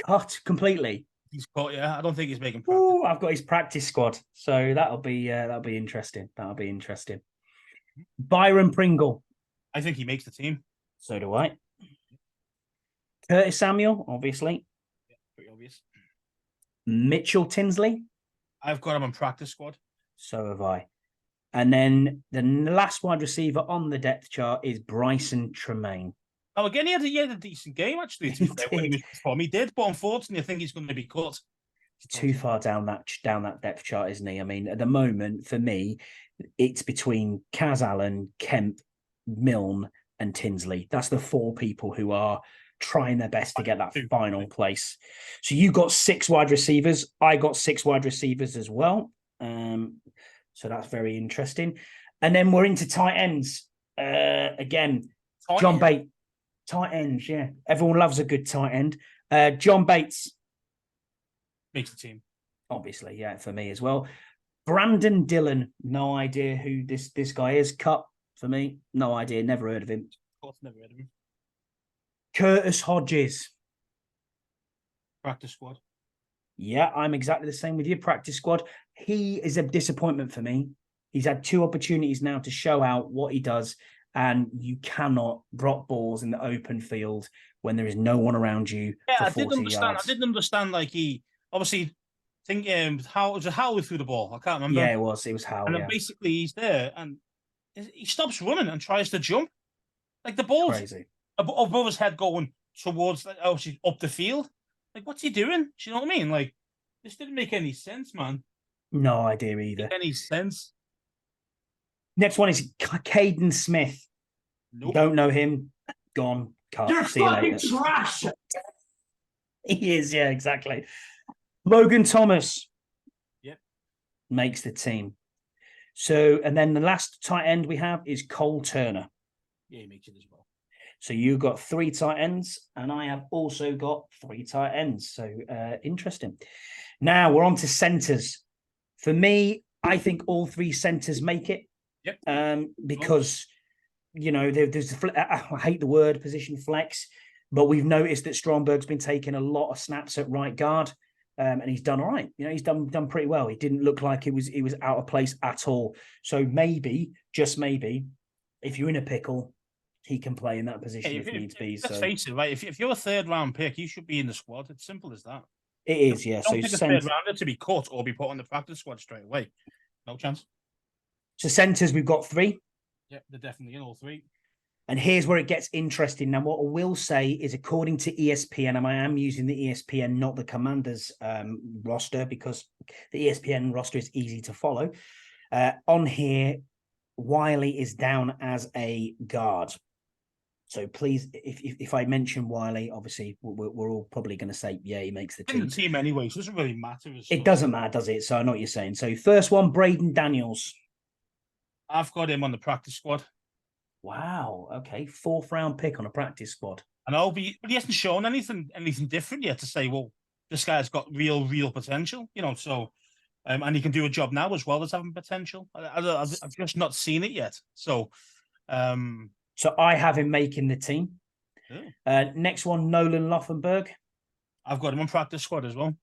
Cut completely. He's caught, yeah. I don't think he's making practice. Ooh, I've got his practice squad, so that'll be interesting. That'll be interesting. Byron Pringle. I think he makes the team. So do I. Curtis Samuel, obviously. Yeah, pretty obvious. Mitchell Tinsley. I've got him on practice squad. So have I. And then the last wide receiver on the depth chart is Bryson Tremaine. Oh, again, he had a decent game, actually. To be fair, when he was performing, he did, but unfortunately, I think he's going to be cut. Too far down that depth chart, isn't he? I mean, at the moment, for me, it's between Kaz Allen, Kemp, Milne, and Tinsley. That's the four people who are trying their best to get that final place. So you got 6 wide receivers. I got 6 wide receivers as well. So that's very interesting. And then we're into tight ends. Again, John Bates. Tight ends, yeah. Everyone loves a good tight end. John Bates. Makes the team. Obviously, yeah, for me as well. Brandon Dillon. No idea who this guy is. Cut for me. No idea. Never heard of him. Of course, never heard of him. Curtis Hodges. Practice squad. Yeah, I'm exactly the same with you. Practice squad. He is a disappointment for me. He's had 2 opportunities now to show out what he does, and you cannot drop balls in the open field when there is no one around you. Yeah, for I 40 did understand. yards. I didn't understand. Like he obviously think how was it Howell threw the ball? I can't remember. Yeah, it was Howell. And then basically he's there and he stops running and tries to jump. Like the ball's crazy above his head going towards she's up the field. Like, what's he doing? Do you know what I mean? Like, this didn't make any sense, man. No idea either. Any sense? Next one is Caden Smith. Nope. Don't know him. Gone. Cut. You're See you fucking later. trash. He is, yeah, exactly. Logan Thomas. Yep. Makes the team. So, and then the last tight end we have is Cole Turner. Yeah, he makes it as well. So you got 3 tight ends, and I have also got 3 tight ends. So interesting. Now we're on to centers. For me, I think all 3 centers make it. Yep. Because you know there's I hate the word position flex, but we've noticed that Stromberg's been taking a lot of snaps at right guard, and he's done all right. You know, he's done pretty well. He didn't look like he was out of place at all. So maybe, just maybe, if you're in a pickle, he can play in that position if needs be. Let's face it, right? If you're a 3rd round pick, you should be in the squad. It's simple as that. It is, yeah. Don't pick a 3rd rounder to be cut or be put on the practice squad straight away. No chance. So centers, we've got 3. Yeah, they're definitely in all 3. And here's where it gets interesting. Now, what I will say is, according to ESPN, and I am using the ESPN, not the Commanders roster, because the ESPN roster is easy to follow. On here, Wiley is down as a guard. So please, if I mention Wiley, obviously we're all probably going to say, yeah, he makes the team. In the team anyway, so it doesn't really matter. It doesn't matter, does it? So I know what you're saying. So first one, Braden Daniels. I've got him on the practice squad. Wow. Okay. 4th round pick on a practice squad. And but he hasn't shown anything different yet to say, well, this guy's got real potential, you know. So, and he can do a job now as well as having potential. I've just not seen it yet. So, so I have him making the team. Next one, Nolan Loffenberg. I've got him on practice squad as well.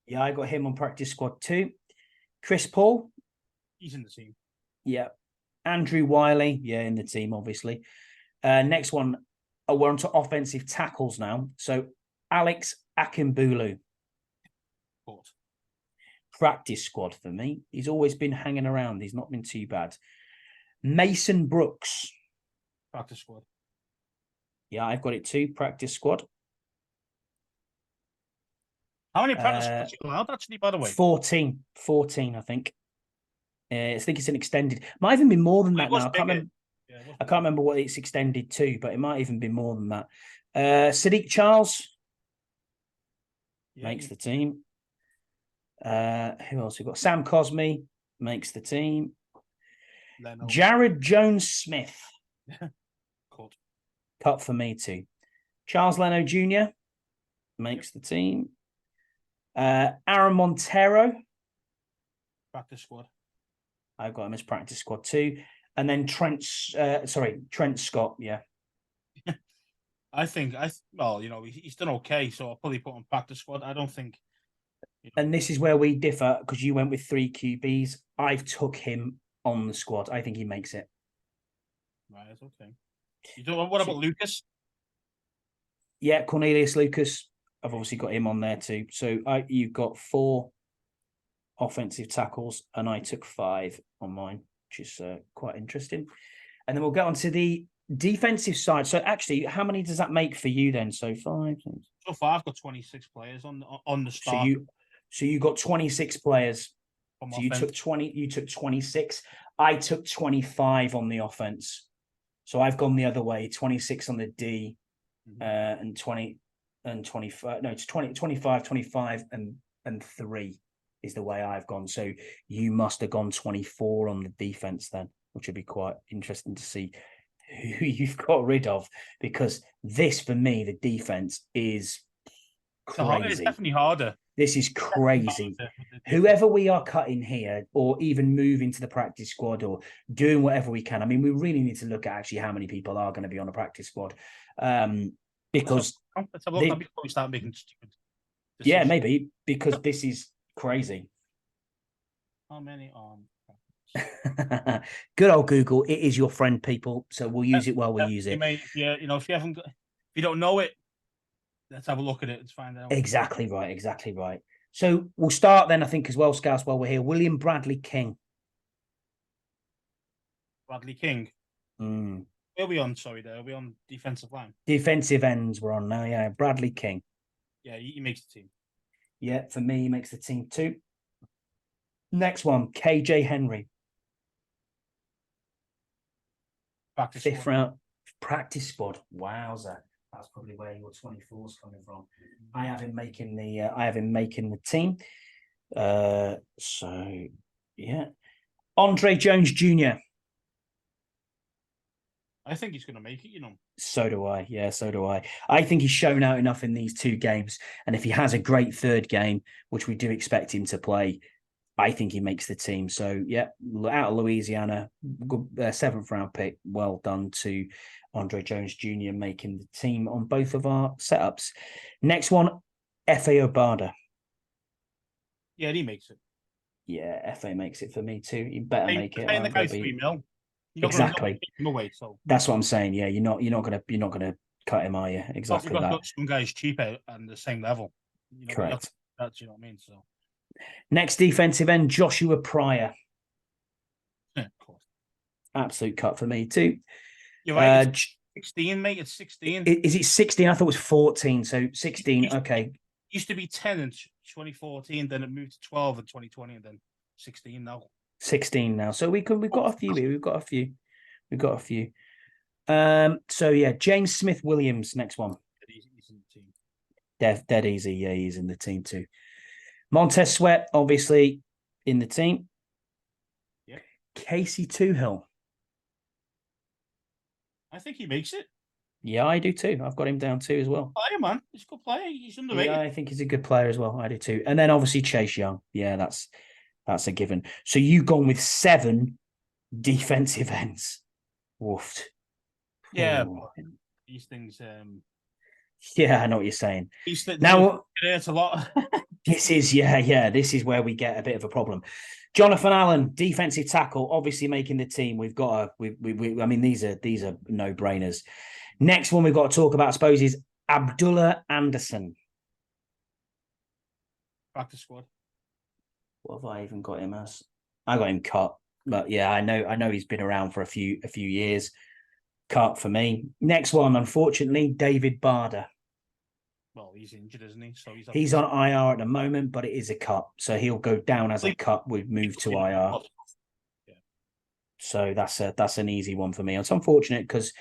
Yeah, I got him on practice squad too. Chris Paul. He's in the team. Yeah. Andrew Wiley. Yeah, in the team, obviously. Next one, we're on to offensive tackles now. So Alex Akimbulu. Practice squad for me. He's always been hanging around. He's not been too bad. Mason Brooks. Practice squad. Yeah, I've got it too. Practice squad. How many practice squads you allowed, actually, by the way? 14, I think. I think it's an extended. Might even be more than that now. I can't remember. Yeah, I can't remember what it's extended to, but it might even be more than that. Sadiq Charles. makes the team. Who else we got? Sam Cosme makes the team. Leno. Jared Jones-Smith. Cut. Cut for me too. Charles Leno Jr. makes the team. Aaron Montero. Practice squad. I've got him as practice squad too. And then Trent Scott. Yeah. I think well, he's done okay, so I'll probably put him practice squad. I don't think. And this is where we differ because you went with 3 QBs. I've took him on the squad. I think he makes it. Right, that's okay. What about Lucas? Yeah, Cornelius Lucas. I've obviously got him on there too. So you've got 4 offensive tackles, and I took 5 on mine, which is quite interesting. And then we'll get on to the defensive side. So actually, how many does that make for you then? So 5. So far, I've got 26 players on the start. So you got 26 players. So you took 20. You took 26. I took 25 on the offense. So I've gone the other way. 26 on the D, and 20 and 25. No, it's 20, 25, 25, and 3 is the way I've gone. So you must have gone 24 on the defense then, which would be quite interesting to see who you've got rid of, because this for me, the defense is crazy. It's definitely harder. This is crazy. Whoever we are cutting here, or even moving to the practice squad, or doing whatever we can. I mean, we really need to look at actually how many people are going to be on a practice squad, because let's have a look before we start making stupid decisions. Yeah, maybe, because this is crazy. How many on? Good old Google. It is your friend, people. So we'll use it while we use it. Mate, if you don't know it, let's have a look at it. Let's find out. Exactly right. So we'll start then, I think, as well, Scouts, while we're here. William Bradley King. Bradley King. Where are we on? Sorry, there. Are we on defensive line? Defensive ends we're on now, yeah. Bradley King. Yeah, he makes the team. Yeah, for me, he makes the team too. Next one, KJ Henry. Practice 5th squad. round practice squad. Wowza. That's probably where your 24's coming from. I have him making the team. So yeah. Andre Jones Jr. I think he's going to make it, So do I. Yeah, so do I. I think he's shown out enough in these 2 games. And if he has a great 3rd game, which we do expect him to play, I think he makes the team. So, yeah, out of Louisiana, 7th round pick. Well done to Andre Jones Jr. making the team on both of our setups. Next one, F.A. Obada. Yeah, he makes it. Yeah, F.A. makes it for me too. You better make it. Paying the guy $3 million. Exactly. Him away, so that's what I'm saying. Yeah, you're not gonna cut him, are you? Exactly that. Got some guys cheaper and the same level. Correct. That's what I mean. So next defensive end, Joshua Pryor. Yeah, of course. Absolute cut for me too. You're right. 16, mate. It's 16. Is it 16? I thought it was 14. So 16. Okay. Used to be 10 in 2014, then it moved to 12 in 2020, and then 16 now. 16 now. So we've got a few here. We've got a few. So yeah, James Smith Williams, next one. He's in the team. Dead easy. Yeah, he's in the team too. Montez Sweat, obviously, in the team. Yeah. Casey Toohill. I think he makes it. Yeah, I do too. I've got him down too as well. Player, man. He's a good player. He's underrated. Yeah, I think he's a good player as well. I do too. And then obviously Chase Young. Yeah, that's a given. So you've gone with 7 defensive ends. Woofed. Yeah, these things. Yeah, I know what you're saying. Now it hurts a lot. This is where we get a bit of a problem. Jonathan Allen, defensive tackle, obviously making the team. We've got I mean, these are no brainers. Next one we've got to talk about, I suppose, is Abdullah Anderson. Practice squad. What have I even got him as? I got him cut, but yeah, I know he's been around for a few years. Cut for me. Next one, unfortunately, David Barder. Well, he's injured, isn't he? So he's on IR at the moment, but it is a cut, so he'll go down as a cut. We've moved to IR. Yeah. So that's an easy one for me. It's unfortunate because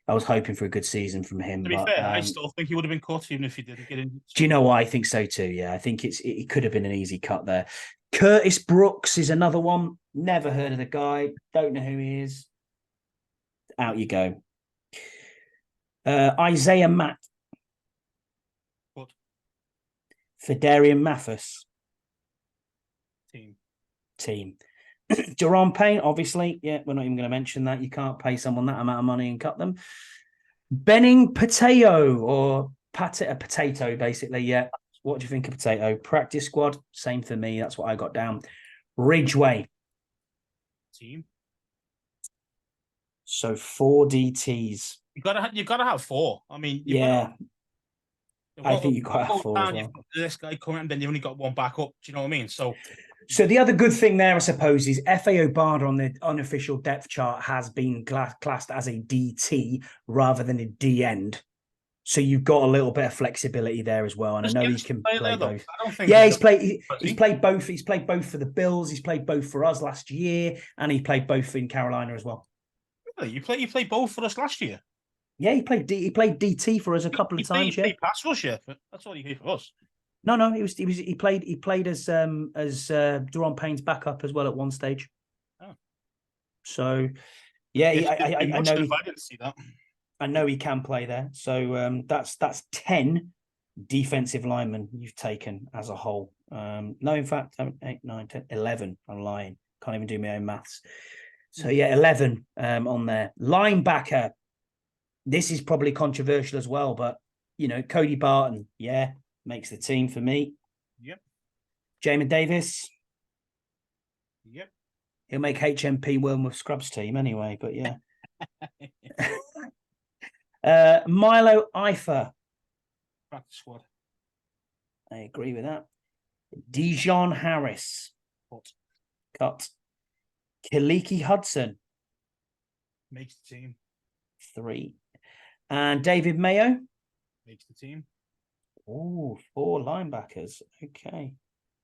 I was hoping for a good season from him. To be But fair, I still think he would have been cut even if he didn't get in. do you know what? I think so too. Yeah, I think it could have been an easy cut there. Curtis Brooks is another one. Never heard of the guy. Don't know who he is. Out you go. Isaiah Matt. Cut. Fedarian Mathis. Team. Jerome Payne, obviously. Yeah, we're not even going to mention that. You can't pay someone that amount of money and cut them. Benning Potato or Potato, basically. Yeah. What do you think of Potato? Practice squad, same for me. That's what I got down. Ridgeway. Team. So 4 DTs. You gotta have 4. I mean, Yeah. I think you've got to have 4 as well. You've got this guy coming, and then you've only got 1 backup. Do you know what I mean? So the other good thing there, I suppose, is FAO Barda on the unofficial depth chart has been classed as a DT rather than a D end. So you've got a little bit of flexibility there as well. And I know he can play both. Yeah, he's played both. He's played both for the Bills. He's played both for us last year, and he played both in Carolina as well. Really? You played both for us last year? Yeah, he played DT for us a couple of times. He played pass rush, yeah. That's all he played for us. No, he played as Deron Payne's backup as well at one stage. Oh. So yeah, I know. I didn't see that. I know he can play there. So that's 10 defensive linemen you've taken as a whole. No, in fact, 8, 9, 10, 11. I'm lying. Can't even do my own maths. So yeah, 11 on there. Linebacker. This is probably controversial as well, but you know, Cody Barton, yeah, makes the team for me. Yep. Jamin Davis. Yep. He'll make HMP Wilmouth Scrubs team anyway, but yeah. Milo Ifer. Practice squad. I agree with that. Dijon Harris. Cut. Kaliki Hudson. Makes the team. 3. And David Mayo. Makes the team. Oh, 4 linebackers. Okay.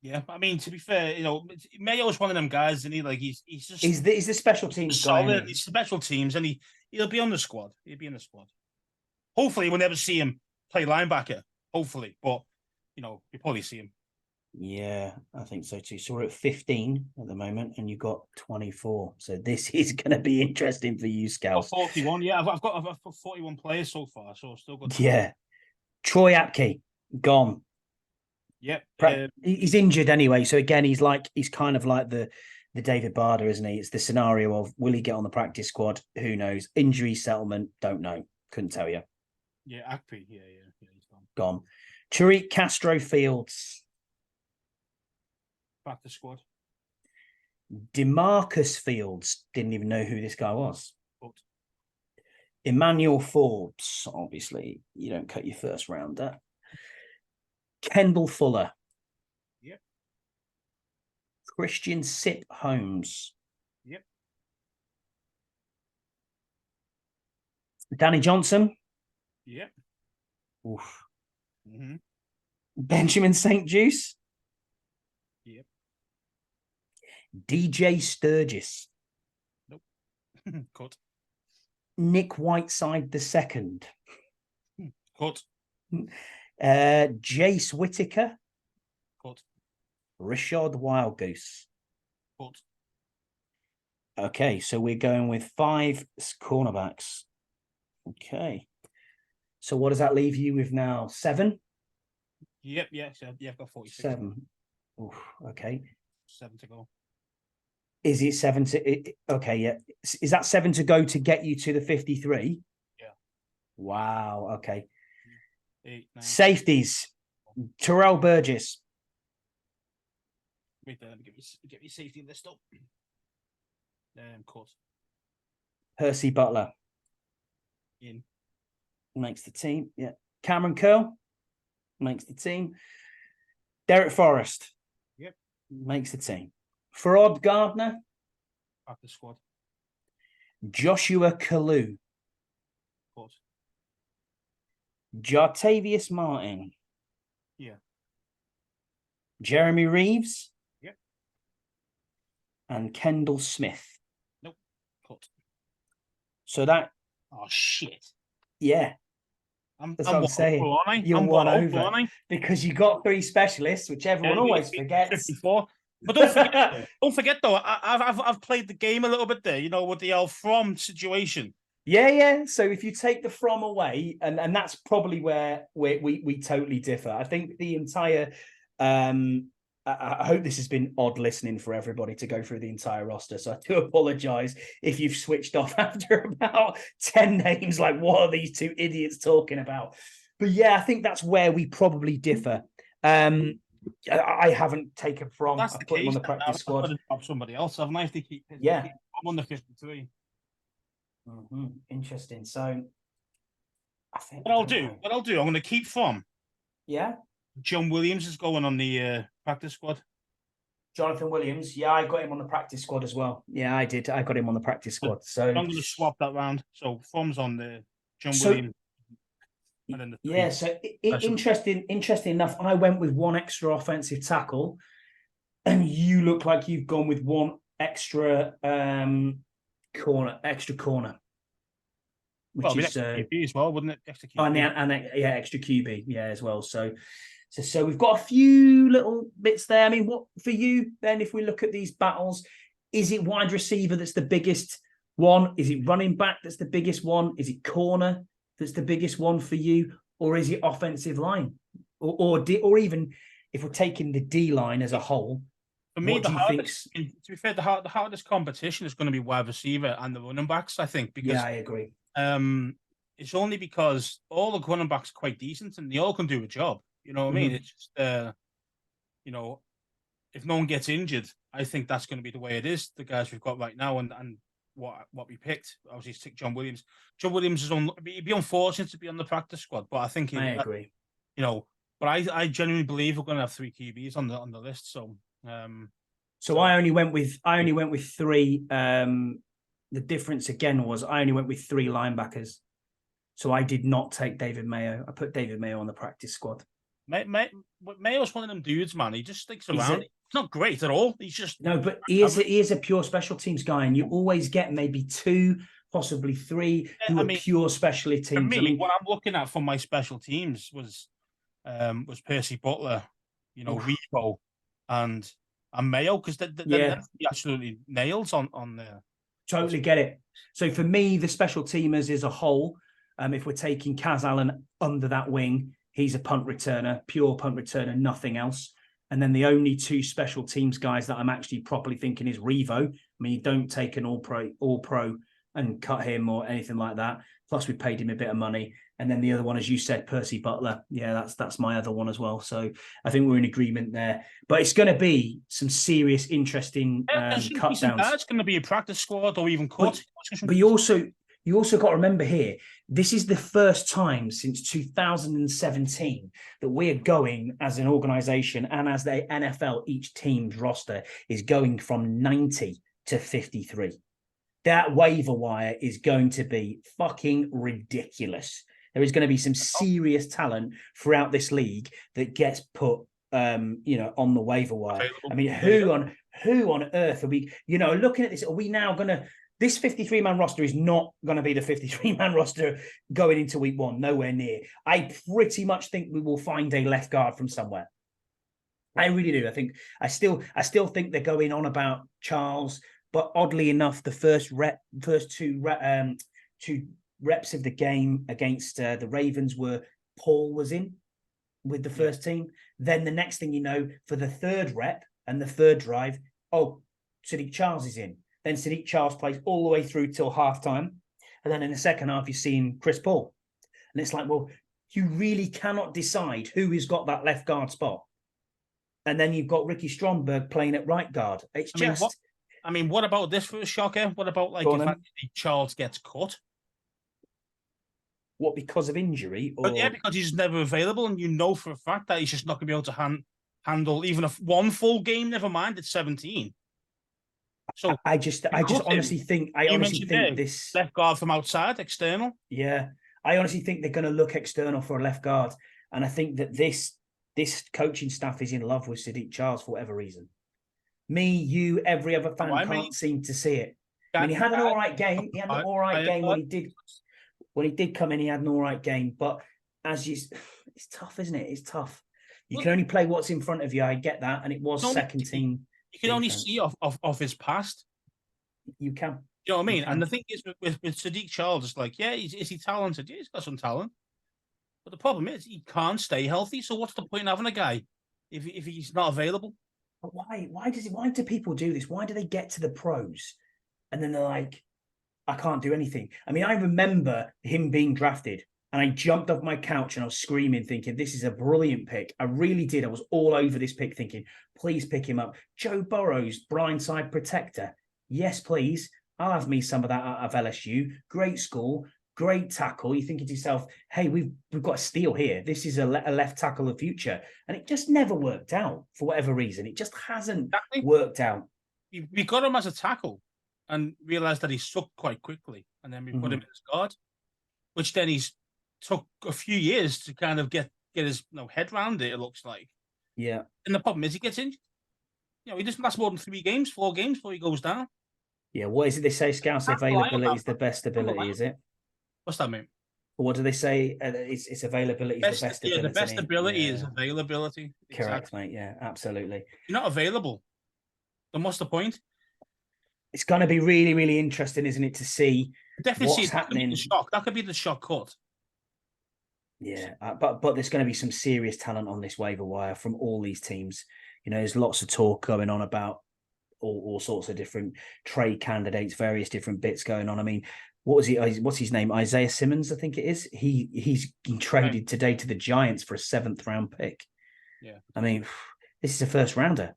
Yeah, I mean, to be fair, you know, Mayo's one of them guys, isn't he? Like he's just he's the special teams guy. Solid. He's special teams, and he'll be on the squad. He'll be in the squad. Hopefully, we'll never see him play linebacker. Hopefully, but you know, you probably see him. Yeah, I think so too. So we're at 15 at the moment, and you've got 24. So this is going to be interesting for you, Scouts. 41. Yeah, I've got 41 players so far, so I've still got. Yeah, Troy Apke gone. Yep, he's injured anyway. So again, he's kind of like the David Barda, isn't he? It's the scenario of will he get on the practice squad? Who knows? Injury settlement? Don't know. Couldn't tell you. Yeah, Apke. Yeah, he's gone. Gone. Tariq Castro Fields. Practice squad. DeMarcus Fields. Didn't even know who this guy was. But Emmanuel Forbes. Obviously, you don't cut your first rounder. Kendall Fuller. Yep. Christian Sip Holmes. Yep. Danny Johnson. Yep. Oof. Mm-hmm. Benjamin St. Juice. Yep. DJ Sturgis. Nope. Cut. Nick Whiteside II. Cut. Jace Whitaker. Cut. Rashad Wildgoose. Cut. Okay, so we're going with 5 cornerbacks. Okay. So what does that leave you with now? 7? Yep, I've got 46. 7. Oof, okay. 7 to go. Is it 7 to... Okay, yeah. Is that 7 to go to get you to the 53? Yeah. Wow, okay. 8, 9. Safeties. Terrell Burgess. Wait there, let me get your safety list up. Cut. Percy Butler. In. Makes the team, yeah. Cameron Curl. Makes the team. Derek Forrest. Yep. Makes the team. Farod Gardner. Back the squad. Joshua Kalu. Cut. Jartavius Martin. Yeah. Jeremy Reeves. Yep. And Kendall Smith. Nope. Cut. So that Oh shit! Yeah, I'm that's I'm what I'm one saying. over, aren't I? You're I'm one 1-0, over aren't I? because you got 3 specialists, which everyone Yeah, always yeah, forgets. 54. But don't forget, don't forget though. I've played the game a little bit there. You know, with the from situation. Yeah. So if you take the from away, and that's probably where we totally differ. I think the entire I hope this has been odd listening for everybody to go through the entire roster. So I do apologize if you've switched off after about 10 names, like what are these two idiots talking about? But yeah, I think that's where we probably differ. I haven't taken from. That's I the put him on case. the practice I've got squad. to drop somebody else. I've nice to keep. Yeah. I'm on the 53. Interesting. So I think What I'll do, I'm going to keep from. Yeah. John Williams is going on the practice squad. Jonathan Williams. Yeah, I got him on the practice squad as well. Yeah, I did. I got him on the practice squad. So I'm going to swap that round. So From's on the John So- Williams. And then the three. yeah, so interesting enough. I went with 1 extra offensive tackle, and you look like you've gone with 1 extra corner, which Well, is extra QB as well, wouldn't it? Extra QB. and extra QB, yeah, as well. So we've got a few little bits there. I mean, what for you then? If we look at these battles, is it wide receiver that's the biggest one? Is it running back that's the biggest one? Is it corner that's the biggest one for you, or is it offensive line, or even if we're taking the D line as a whole? For me, what do you think? to be fair, the hardest competition is going to be wide receiver and the running backs. I think because Yeah, I agree. It's only because all the running backs are quite decent and they all can do a job. You know what I mean? It's just you know, if no one gets injured, I think that's going to be the way it is. The guys we've got right now and what we picked, obviously, stick John Williams. John Williams is on. It'd be unfortunate to be on the practice squad, but I think I agree. You know, but I genuinely believe we're going to have 3 QBs on the list. So, so I only went with 3. The difference again was I only went with 3 linebackers. So I did not take David Mayo. I put David Mayo on the practice squad. Mayo's one of them dudes, man. He just sticks around. He's not great at all. He's just no, but he is a pure special teams guy, and you always get maybe 2, possibly 3 who are pure specialty teams. For me, what I'm looking at for my special teams was Percy Butler, you know, Revo, and Mayo, because they're absolutely nails on there. Totally get it. So for me, the special teamers as a whole, if we're taking Kaz Allen under that wing, he's a punt returner, pure punt returner, nothing else. And then the only 2 special teams guys that I'm actually properly thinking is Revo. I mean, you don't take an all pro and cut him or anything like that. Plus, we paid him a bit of money. And then the other one, as you said, Percy Butler. Yeah, that's my other one as well. So I think we're in agreement there. But it's going to be some serious, interesting cut downs. It's going to be a practice squad or even cut. But you also got to remember here, this is the first time since 2017 that we are going as an organization and as the NFL, each team's roster is going from 90 to 53. That waiver wire is going to be fucking ridiculous. There is going to be some serious talent throughout this league that gets put, on the waiver wire. I mean, who on earth are we? Looking at this, are we now going to? This 53-man roster is not going to be the 53-man roster going into week 1. Nowhere near. I pretty much think we will find a left guard from somewhere. I really do. I still think they're going on about Charles. But oddly enough, the first 2 reps of the game against the Ravens were Paul was in with the first team. Then the next thing you know, for the 3rd rep and the 3rd drive, Sadiq Charles is in. Then Sadiq Charles plays all the way through till halftime. And then in the second half, you've seen Chris Paul. And it's like, well, you really cannot decide who has got that left guard spot. And then you've got Ricky Stromberg playing at right guard. What about this for a shocker? What about if actually Charles gets cut? What, because of injury? Or... But because he's never available, and you know for a fact that he's just not going to be able to handle even 1 full game. Never mind, it's 17. So I honestly think this left guard from outside, external. Yeah, I honestly think they're going to look external for a left guard, and I think that this coaching staff is in love with Sadiq Charles for whatever reason. Me, you, every other fan can't seem to see it. I mean, he had an all right game. He had an all right game when he did. when he did come in, he had an all right game. But it's tough, isn't it? It's tough. You can only play what's in front of you. I get that, and it was second team. You can only see off his past. You can. You know what I mean? And the thing is, with Sadiq Charles, it's like, yeah, is he talented? Yeah, he's got some talent. But the problem is, he can't stay healthy. So what's the point of having a guy if he's not available? But why do people do this? Why do they get to the pros and then they're like, I can't do anything? I mean, I remember him being drafted and I jumped off my couch and I was screaming, thinking, this is a brilliant pick. I really did. I was all over this pick thinking, please pick him up. Joe Burrow's blindside protector. Yes, please. I'll have me some of that out of LSU. Great school, great tackle. You're thinking to yourself, hey, we've got a steal here. This is a left tackle of the future. And it just never worked out for whatever reason. It just hasn't worked out. We got him as a tackle and realized that he sucked quite quickly. And then we put him in as guard, which then he's took a few years to kind of get his head around it, it looks like. Yeah. And the problem is he gets injured. He doesn't last more than 4 games before he goes down. Yeah, what is it they say? Scouse availability is the best ability, is it? What's that mean? What do they say? It's availability is the best ability. Yeah, the best ability is availability. Correct, exactly. mate. Yeah, absolutely. You're not available. Then what's the point? It's going to be really, really interesting, isn't it, to see what's happening. That could be the shock cut. Yeah, but there's going to be some serious talent on this waiver wire from all these teams. There's lots of talk going on about all sorts of different trade candidates, various different bits going on. I mean, what's his name? Isaiah Simmons, I think it is. He's been traded today to the Giants for a 7th round pick. Yeah. I mean, this is a first rounder.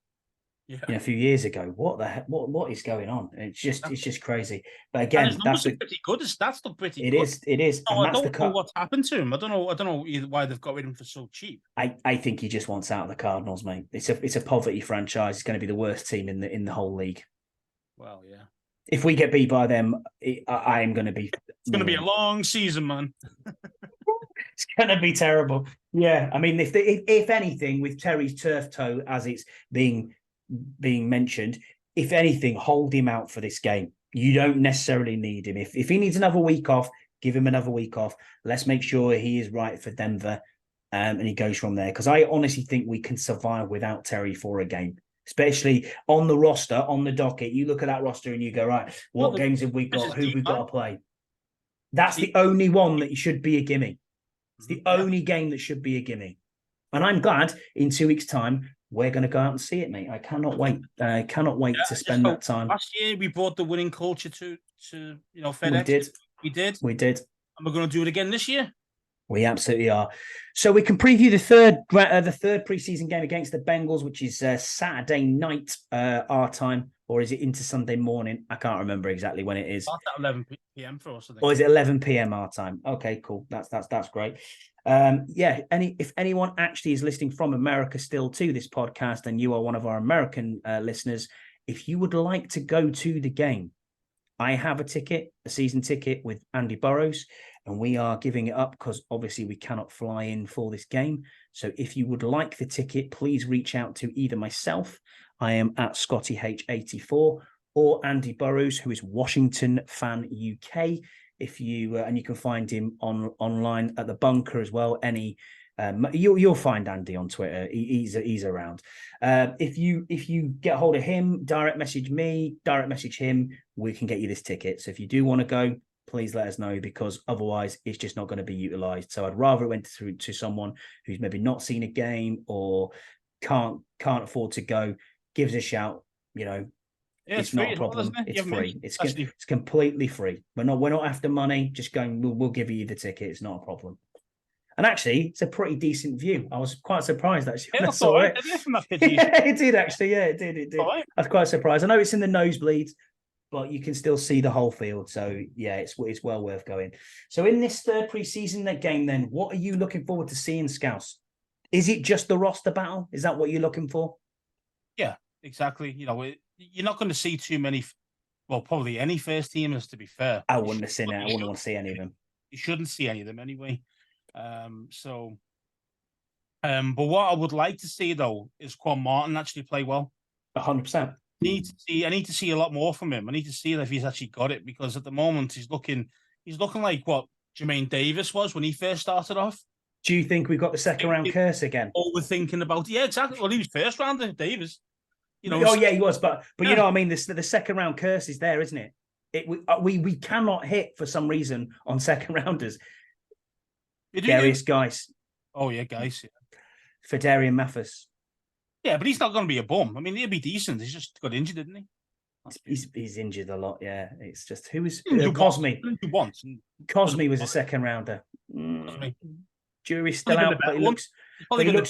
Yeah. A few years ago. What the heck? What is going on? It's just crazy. But again, that's pretty good. His stats look pretty good. It is. No, I don't know what's happened to him. I don't know either why they've got rid of him for so cheap. I think he just wants out of the Cardinals, mate. It's a poverty franchise. It's going to be the worst team in the whole league. Well, yeah. If we get beat by them, I am going to be. It's going to be a long season, man. It's going to be terrible. Yeah, I mean, if anything, with Terry's turf toe as it's being mentioned, if anything, hold him out for this game. You don't necessarily need him. If he needs another week off, give him another week off. Let's make sure he is right for Denver, and he goes from there. Because I honestly think we can survive without Terry for a game, especially on the roster, on the docket. You look at that roster and you go, right, what games have we got? Who have we got to play? That's the only one that should be a gimme. It's the only game that should be a gimme. And I'm glad in 2 weeks' time, we're going to go out and see it, mate. I cannot wait. I cannot wait to spend that time. Last year, we brought the winning culture to FedEx. We did. And we're going to do it again this year. We absolutely are. So we can preview the third preseason game against the Bengals, which is Saturday night our time, or is it into Sunday morning? I can't remember exactly when it is. At 11 p.m. for us, I think. Or is it 11 p.m. our time? Okay, cool. That's great. If anyone actually is listening from America still to this podcast, and you are one of our American listeners, if you would like to go to the game, I have a season ticket with Andy Burrows, and we are giving it up because obviously we cannot fly in for this game. So if you would like the ticket, please reach out to either myself, I am at Scotty H84, or Andy Burrows, who is Washington Fan UK. If you and you can find him online at the Bunker as well. You'll find Andy on Twitter. He's around. If you get hold of him, direct message me, direct message him. We can get you this ticket. So if you do want to go, please let us know, because otherwise it's just not going to be utilized. So I'd rather it went through to someone who's maybe not seen a game or can't afford to go. Give us a shout. It's not a problem. It's free. It's completely free. We're not after money. Just going. We'll give you the ticket. It's not a problem. And actually, it's a pretty decent view. I was quite surprised actually. Yeah, I saw it. Yeah, it did actually. Yeah, it did. Right. I was quite surprised. I know it's in the nosebleeds, but you can still see the whole field. So yeah, it's well worth going. So in this third preseason game, then, what are you looking forward to seeing, Scouse? Is it just the roster battle? Is that what you're looking for? Yeah, exactly. You're not going to see too many, well, probably any first teamers, to be fair. I wouldn't have seen it. I wouldn't want to see any of them. You shouldn't see any of them anyway. But what I would like to see, though, is Quan Martin actually play well. 100%. I need to see a lot more from him. I need to see if he's actually got it, because at the moment he's looking like what Jermaine Davis was when he first started off. Do you think we've got the second round curse again? Overthinking about exactly. Well, he was first rounder, Davis. Oh yeah, he was, but you know what I mean. The second round curse is there, isn't it? We cannot hit for some reason on second rounders. Darius Guice. Oh yeah, Guice. Yeah. For Darian Mathis. Yeah, but he's not going to be a bum. I mean, he'll be decent. He's just got injured, didn't he? He's injured a lot. Yeah, it's just who was Cosme. Cosme was a second rounder. Jury's still out, but he looks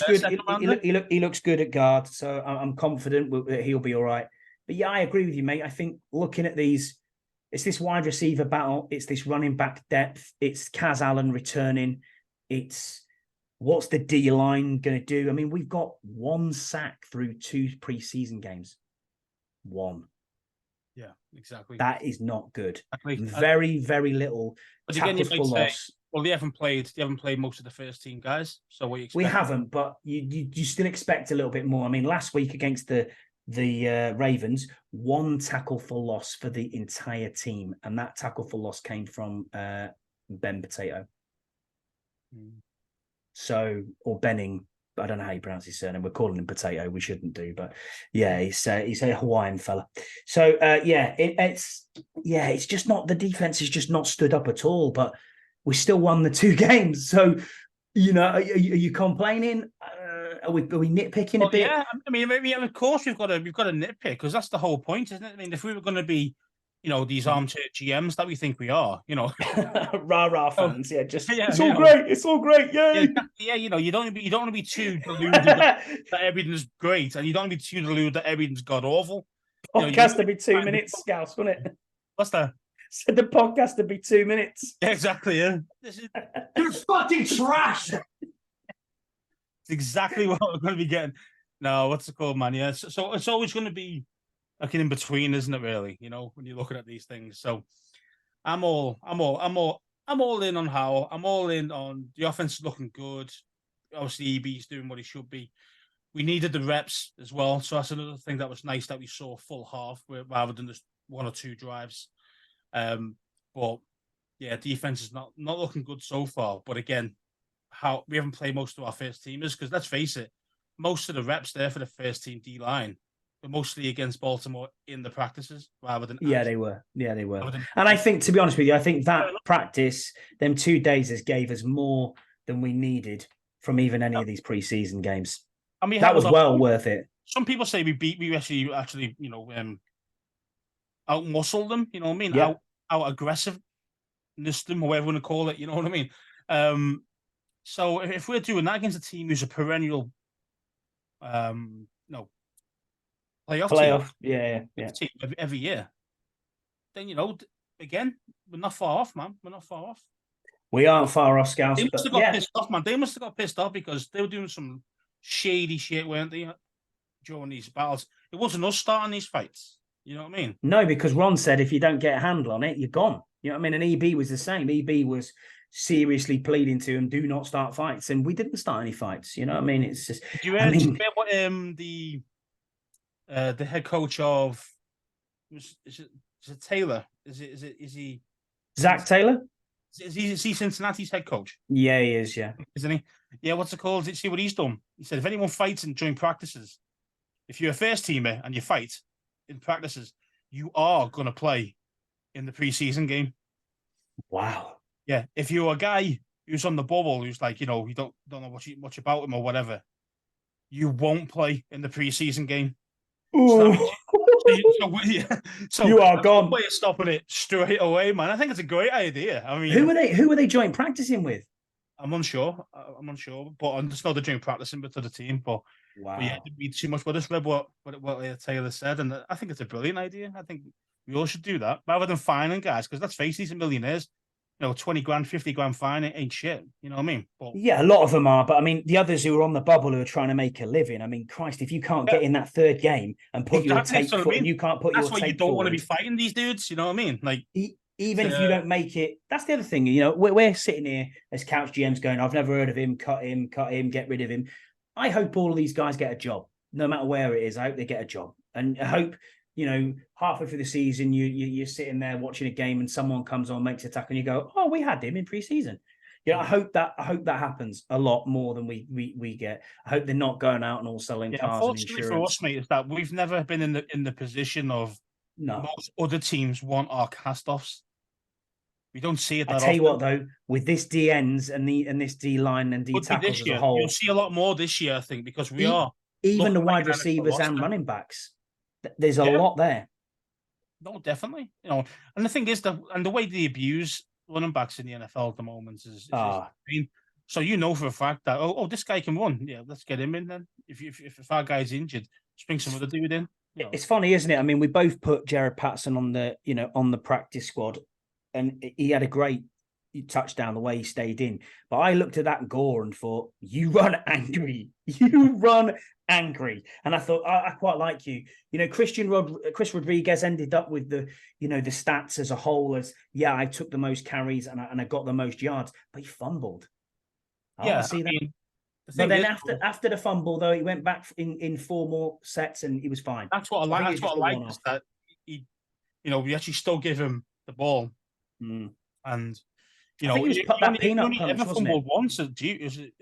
good. He looks good at guard, so I'm confident that he'll be all right. But yeah, I agree with you, mate. I think looking at these, it's this wide receiver battle, it's this running back depth, it's Kaz Allen returning, it's what's the D line going to do? I mean, we've got 1 sack through 2 preseason games. 1. Yeah, exactly. That is not good. Exactly. Very, very little tackles for loss. Well, they haven't played most of the first team guys. So what you expect? We haven't, but you still expect a little bit more. I mean, last week against the Ravens, 1 tackle for loss for the entire team, and that tackle for loss came from Ben Potato. So, or Benning, I don't know how you pronounce his surname. We're calling him Potato. We shouldn't do, but yeah, he's a Hawaiian fella. So it's just not, the defense has just not stood up at all. But we still won the 2 games. So are you complaining? Are we nitpicking a bit? Yeah, I mean, maybe of course we've got to nitpick, because that's the whole point, isn't it? I mean, if we were going to be, these armchair GMs that we think we are, rah fans, it's all great, it's all great, yay! Yeah, you don't want to be too deluded that everything's great, and you don't want to be too deluded that everything's god awful. Podcast to be 2 minutes, Scouse, wouldn't it? What's that? Said the podcast to be 2 minutes. Yeah, exactly. Yeah, you're fucking trash. It's exactly what we're going to be getting. No, what's it called, man? Yeah, so it's always going to be like an in between, isn't it? Really, when you're looking at these things. So I'm all in on Howell. I'm all in on the offense looking good. Obviously, EB's doing what he should be. We needed the reps as well, so that's another thing that was nice, that we saw full half rather than just 1 or 2 drives. But yeah, defense is not looking good so far. But again, how we haven't played most of our first teamers, because let's face it, most of the reps there for the first team D line were mostly against Baltimore in the practices rather than they were. And I think, to be honest with you, I think that practice, them 2 days, gave us more than we needed from even any of these preseason games. I mean, that was well worth it. Some people say we actually out muscle them. You know what I mean? Yeah. Out aggressiveness them, or whatever you want to call it. You know what I mean? So if we're doing that against a team who's a perennial, playoff team, team every year, then again, we're not far off, man. We're not far off. We aren't far off, Scouts. They must have got pissed off, man. They must have got pissed off because they were doing some shady shit, weren't they, during these battles? It wasn't us starting these fights. You know what I mean? No, because Ron said if you don't get a handle on it, you're gone. You know what I mean? And EB was the same. EB was seriously pleading to him, do not start fights. And we didn't start any fights. You know what I mean? It's just... Do you hear what the head coach of... Is it Taylor? Is he... Zach Taylor? Is he Cincinnati's head coach? Yeah, he is, yeah. Isn't he? Yeah, what's it called? See what he's done? He said, if anyone fights during practices, if you're a first teamer and you fight in practices, you are going to play in the preseason game. Wow. Yeah, if you're a guy who's on the bubble, who's like, you don't know much about him or whatever, you won't play in the preseason game. So you are gone. Way of stopping it straight away, man. I think it's a great idea. I mean, who are they joint practicing with? I'm unsure, but I just know they're doing practicing to the team. But wow, but yeah, it'd be too much. But I just read what Taylor said, and I think it's a brilliant idea. I think we all should do that rather than fining guys, because let's face it, these are millionaires. 20 grand, 50 grand fine, it ain't shit. You know what I mean? But yeah, a lot of them are. But I mean, the others who are on the bubble who are trying to make a living. I mean, Christ, if you can't get in that third game and put your tape foot, and you can't put that's your tape why you don't want to be fighting these dudes. You know what I mean? Like, even if you don't make it, that's the other thing. We're sitting here as couch GMs going, I've never heard of him, cut him, get rid of him. I hope all of these guys get a job, no matter where it is. I hope they get a job, and I hope halfway through the season, you're sitting there watching a game and someone comes on, makes an attack, and you go, "Oh, we had him in pre-season." I hope that happens a lot more than we get. I hope they're not going out and all selling cars and unfortunately insurance. for us, mate, is that we've never been in the position of most other teams want our cast-offs. We don't see it that often. I tell you what, though, with this D ends and this D line and D tackles as a whole, you'll see a lot more this year, I think, because we are even the wide receivers and running backs. There's a lot there. No, definitely. And the thing is that, and the way they abuse running backs in the NFL at the moment is insane. So for a fact that this guy can run. Yeah, let's get him in then. If our guy's injured, just bring some other dude in. It's funny, isn't it? I mean, we both put Jared Patterson on the practice squad, and he had a great touchdown the way he stayed in. But I looked at that Gore and thought, you run angry. You run angry. And I thought, I quite like you. Chris Rodriguez ended up with the stats as a whole as, I took the most carries and I got the most yards, but he fumbled. I see that. But then after the fumble, though, he went back in 4 more sets and he was fine. That's what I like. That's what I like is that we actually still give him the ball. Mm. And I think he was put that peanut punch, ever wasn't fumbled once. Is it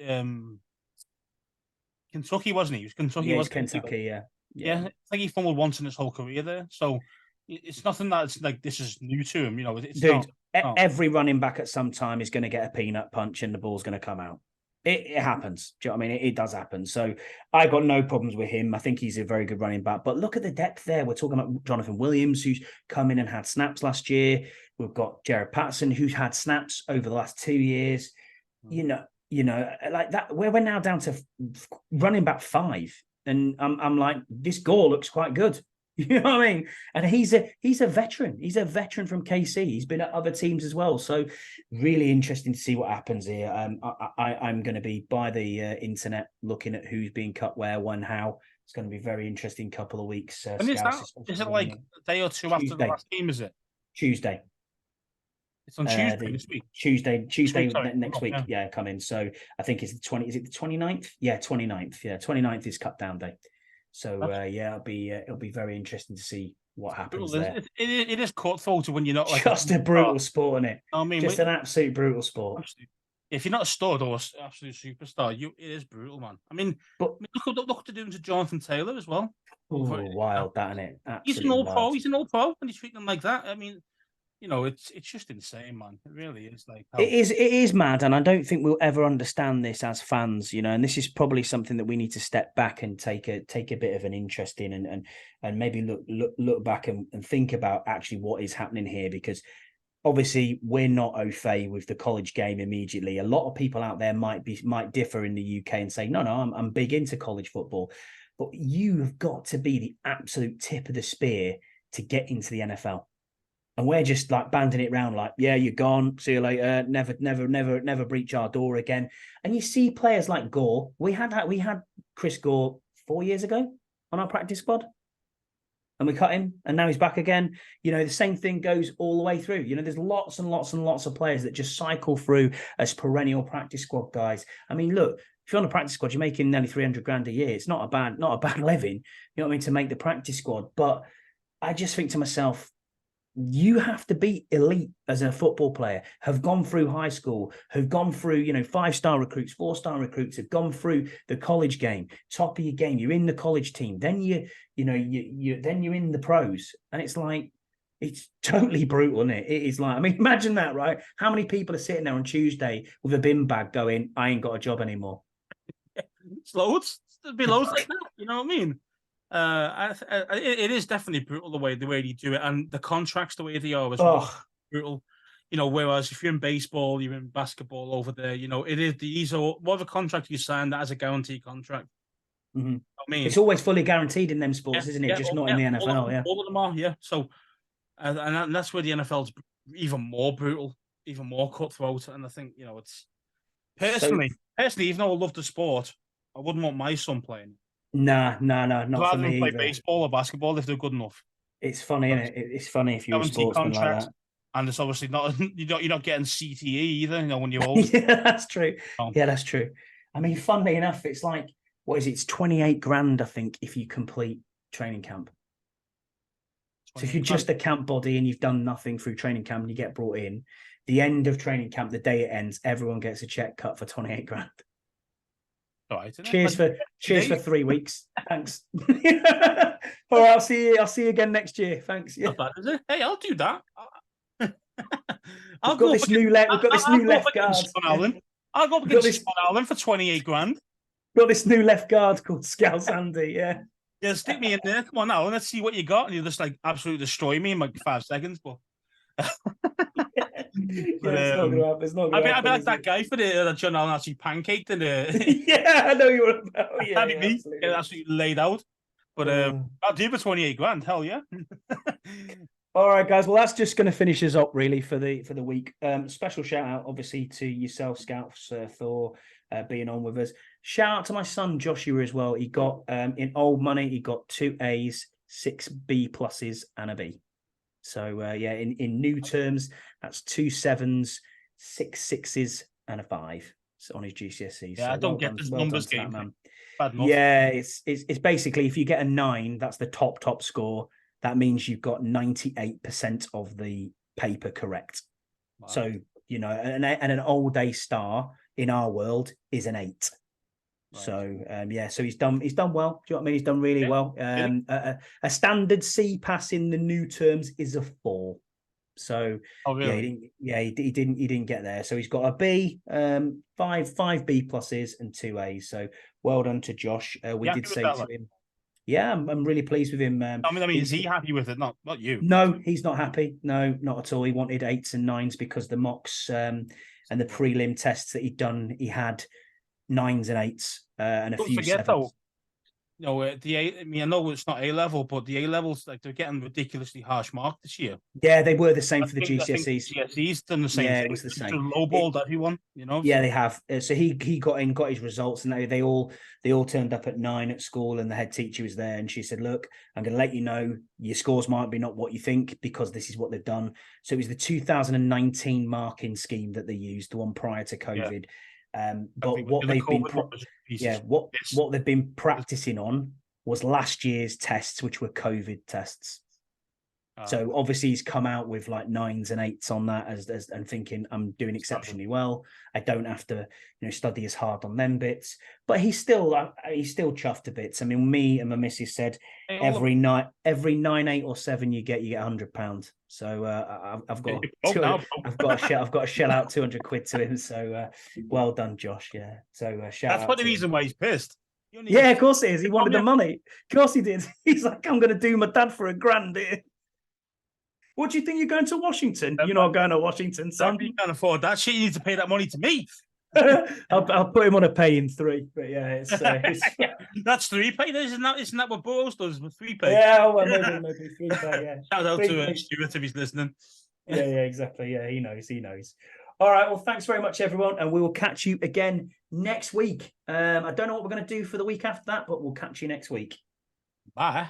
Kentucky, wasn't he? It was Kentucky. Yeah, Kentucky. Yeah. I think he fumbled once in his whole career there. So it's nothing that's like this is new to him. It's every running back at some time is going to get a peanut punch and the ball's going to come out. It happens. Do you know what I mean? It does happen. So I got no problems with him. I think he's a very good running back. But look at the depth there. We're talking about Jonathan Williams, who's come in and had snaps last year. We've got Jared Patterson, who's had snaps over the last 2 years. Like that. We're now down to running back 5, and I'm like, this Gore looks quite good. You know what I mean? And he's a veteran. He's a veteran from KC. He's been at other teams as well. So really interesting to see what happens here. I'm going to be by the internet looking at who's being cut where, when, how. It's going to be a very interesting couple of weeks. And is it like a day or two after the last game, is it? Tuesday. It's on Tuesday this week. Tuesday next week. Yeah, coming. So I think it's the 20. Is it the 29th? Yeah, 29th. Yeah, 29th is cut down day. So it'll be very interesting to see what happens there. It is cutthroat when you're not like just a brutal sport, isn't it? I mean, just an absolute brutal sport. If you're not a stud or an absolute superstar, it is brutal, man. I mean, but look what they're doing to Jonathan Taylor as well. Wild, that, isn't it? He's an old pro. He's an old pro, and he's treating them like that. I mean, it's just insane, man. It really is. Like it is mad, and I don't think we'll ever understand this as fans. And this is probably something that we need to step back and take a bit of an interest in, and maybe look back and think about actually what is happening here, because obviously we're not au fait with the college game immediately. A lot of people out there might differ in the UK and say, no, I'm big into college football, but you have got to be the absolute tip of the spear to get into the NFL. And we're just like banding it around like, yeah, you're gone. See you later. Never breach our door again. And you see players like Gore. We had Chris Gore 4 years ago on our practice squad, and we cut him, and now he's back again. The same thing goes all the way through. There's lots and lots and lots of players that just cycle through as perennial practice squad guys. I mean, look, if you're on the practice squad, you're making nearly $300,000 a year. It's not a bad living, you know what I mean, to make the practice squad. But I just think to myself, you have to be elite as a football player, have gone through high school, have gone through, 5-star recruits, 4-star recruits, have gone through the college game, top of your game. You're in the college team. Then then you're in the pros. And it's like, it's totally brutal, isn't it? It is like, I mean, imagine that, right? How many people are sitting there on Tuesday with a bin bag going, I ain't got a job anymore. It's loads. There'll be loads like that. You know what I mean? It is definitely brutal the way they do it, and the contracts the way they are as well. Brutal, Whereas if you're in baseball, you're in basketball over there. These are more of a contract you sign that has a guaranteed contract. Mm-hmm. I mean, it's always fully guaranteed in them sports, isn't it? Just not in the NFL. All of them are, yeah. So, and that's where the NFL's even more brutal, even more cutthroat. And I think it's personally, even though I love the sport, I wouldn't want my son playing. No, not for me. Play baseball or basketball if they're good enough. It's funny, isn't it? It's funny if you're a sportsman like that. And it's obviously not you're not getting CTE either. When you're old. Yeah, that's true. Yeah, that's true. I mean, funnily enough, it's like, what is it? It's $28,000, I think, if you complete training camp. So if you're just a camp body and you've done nothing through training camp and you get brought in, the end of training camp, the day it ends, everyone gets a check cut for 28 grand. All right, isn't it? Cheers for 3 weeks. Thanks. All right, I'll see you again next year. Thanks. Yeah. Not bad, is it? Hey, I'll do that. We've got this new left guard. I'll go up against Scott Allen for 28 grand. Got this new left guard called Scouse Andy. Yeah. Yeah, stick me in there. Come on now, let's see what you got. And you just like absolutely destroy me in like 5 seconds. But it's not gonna happen. It's not gonna I'd be like that guy for the John Allen actually pancaked and yeah, I know you were about. Yeah, that'd be me. Absolutely. Get absolutely laid out. But I'll do it for 28 grand. Hell yeah. All right, guys. Well, that's just going to finish us up really for the week. Special shout out, obviously, to yourself, Scouts, Thor, being on with us. Shout out to my son Joshua as well. He got in old money. He got 2 A's, 6 B pluses, and a B. So yeah, in new terms, that's 2 7s, 6 6s, and a 5 on his GCSE. Yeah, so I don't get this numbers game, man. Yeah, it's basically if you get a 9, that's the top score. That means you've got 98% of the paper correct. Wow. So, you know, and an all day star in our world is an 8. Right. So, yeah, so he's done well. Do you know what I mean? He's done really well. A standard C pass in the new terms is a 4. So, really? he didn't get there. So he's got a B, 5 B pluses and 2 A's. So well done to Josh. We did say to him. Yeah, I'm really pleased with him. I mean, is he happy with it? Not you. No, he's not happy. No, not at all. He wanted 8s and 9s because the mocks and the prelim tests that he'd done, he had 9s and 8s and a few 7s. Though, no, I mean, I know it's not A level, but the A levels, like, they're getting ridiculously harsh mark this year. Yeah, they were the same for the GCSEs. GCSEs done the same. Yeah, thing. it was the same. They lowballed everyone, you know. Yeah, they have. So he got his results, and they all turned up at 9 at school, and the head teacher was there, and she said, "Look, I'm going to let you know your scores might be not what you think because this is what they've done." So it was the 2019 marking scheme that they used, the one prior to COVID. Yeah. But what they've been practicing on was last year's tests, which were COVID tests. So obviously he's come out with like 9s and 8s on that as and thinking I'm doing exceptionally well. I don't have to, study as hard on them bits. But he's still chuffed to bits. I mean, me and my missus said every 9, 8, or 7 you get £100. So I've got to shell out 200 quid to him. So well done, Josh. Yeah. So shout out. That's the reason why he's pissed. Yeah, of course it is. He wanted the money. Of course he did. He's like, I'm going to do my dad for £1,000 here. What do you think you're going to Washington? You're not going to Washington, son. You can't afford that shit. You need to pay that money to me. I'll put him on a pay in 3. But yeah, it's that's 3 pay. Isn't that what Burrows does with 3 pay? Yeah, well, maybe 3 pay. Yeah. Shout out to Stuart if he's listening. Yeah, exactly. Yeah, he knows. All right. Well, thanks very much, everyone, and we will catch you again next week. I don't know what we're going to do for the week after that, but we'll catch you next week. Bye.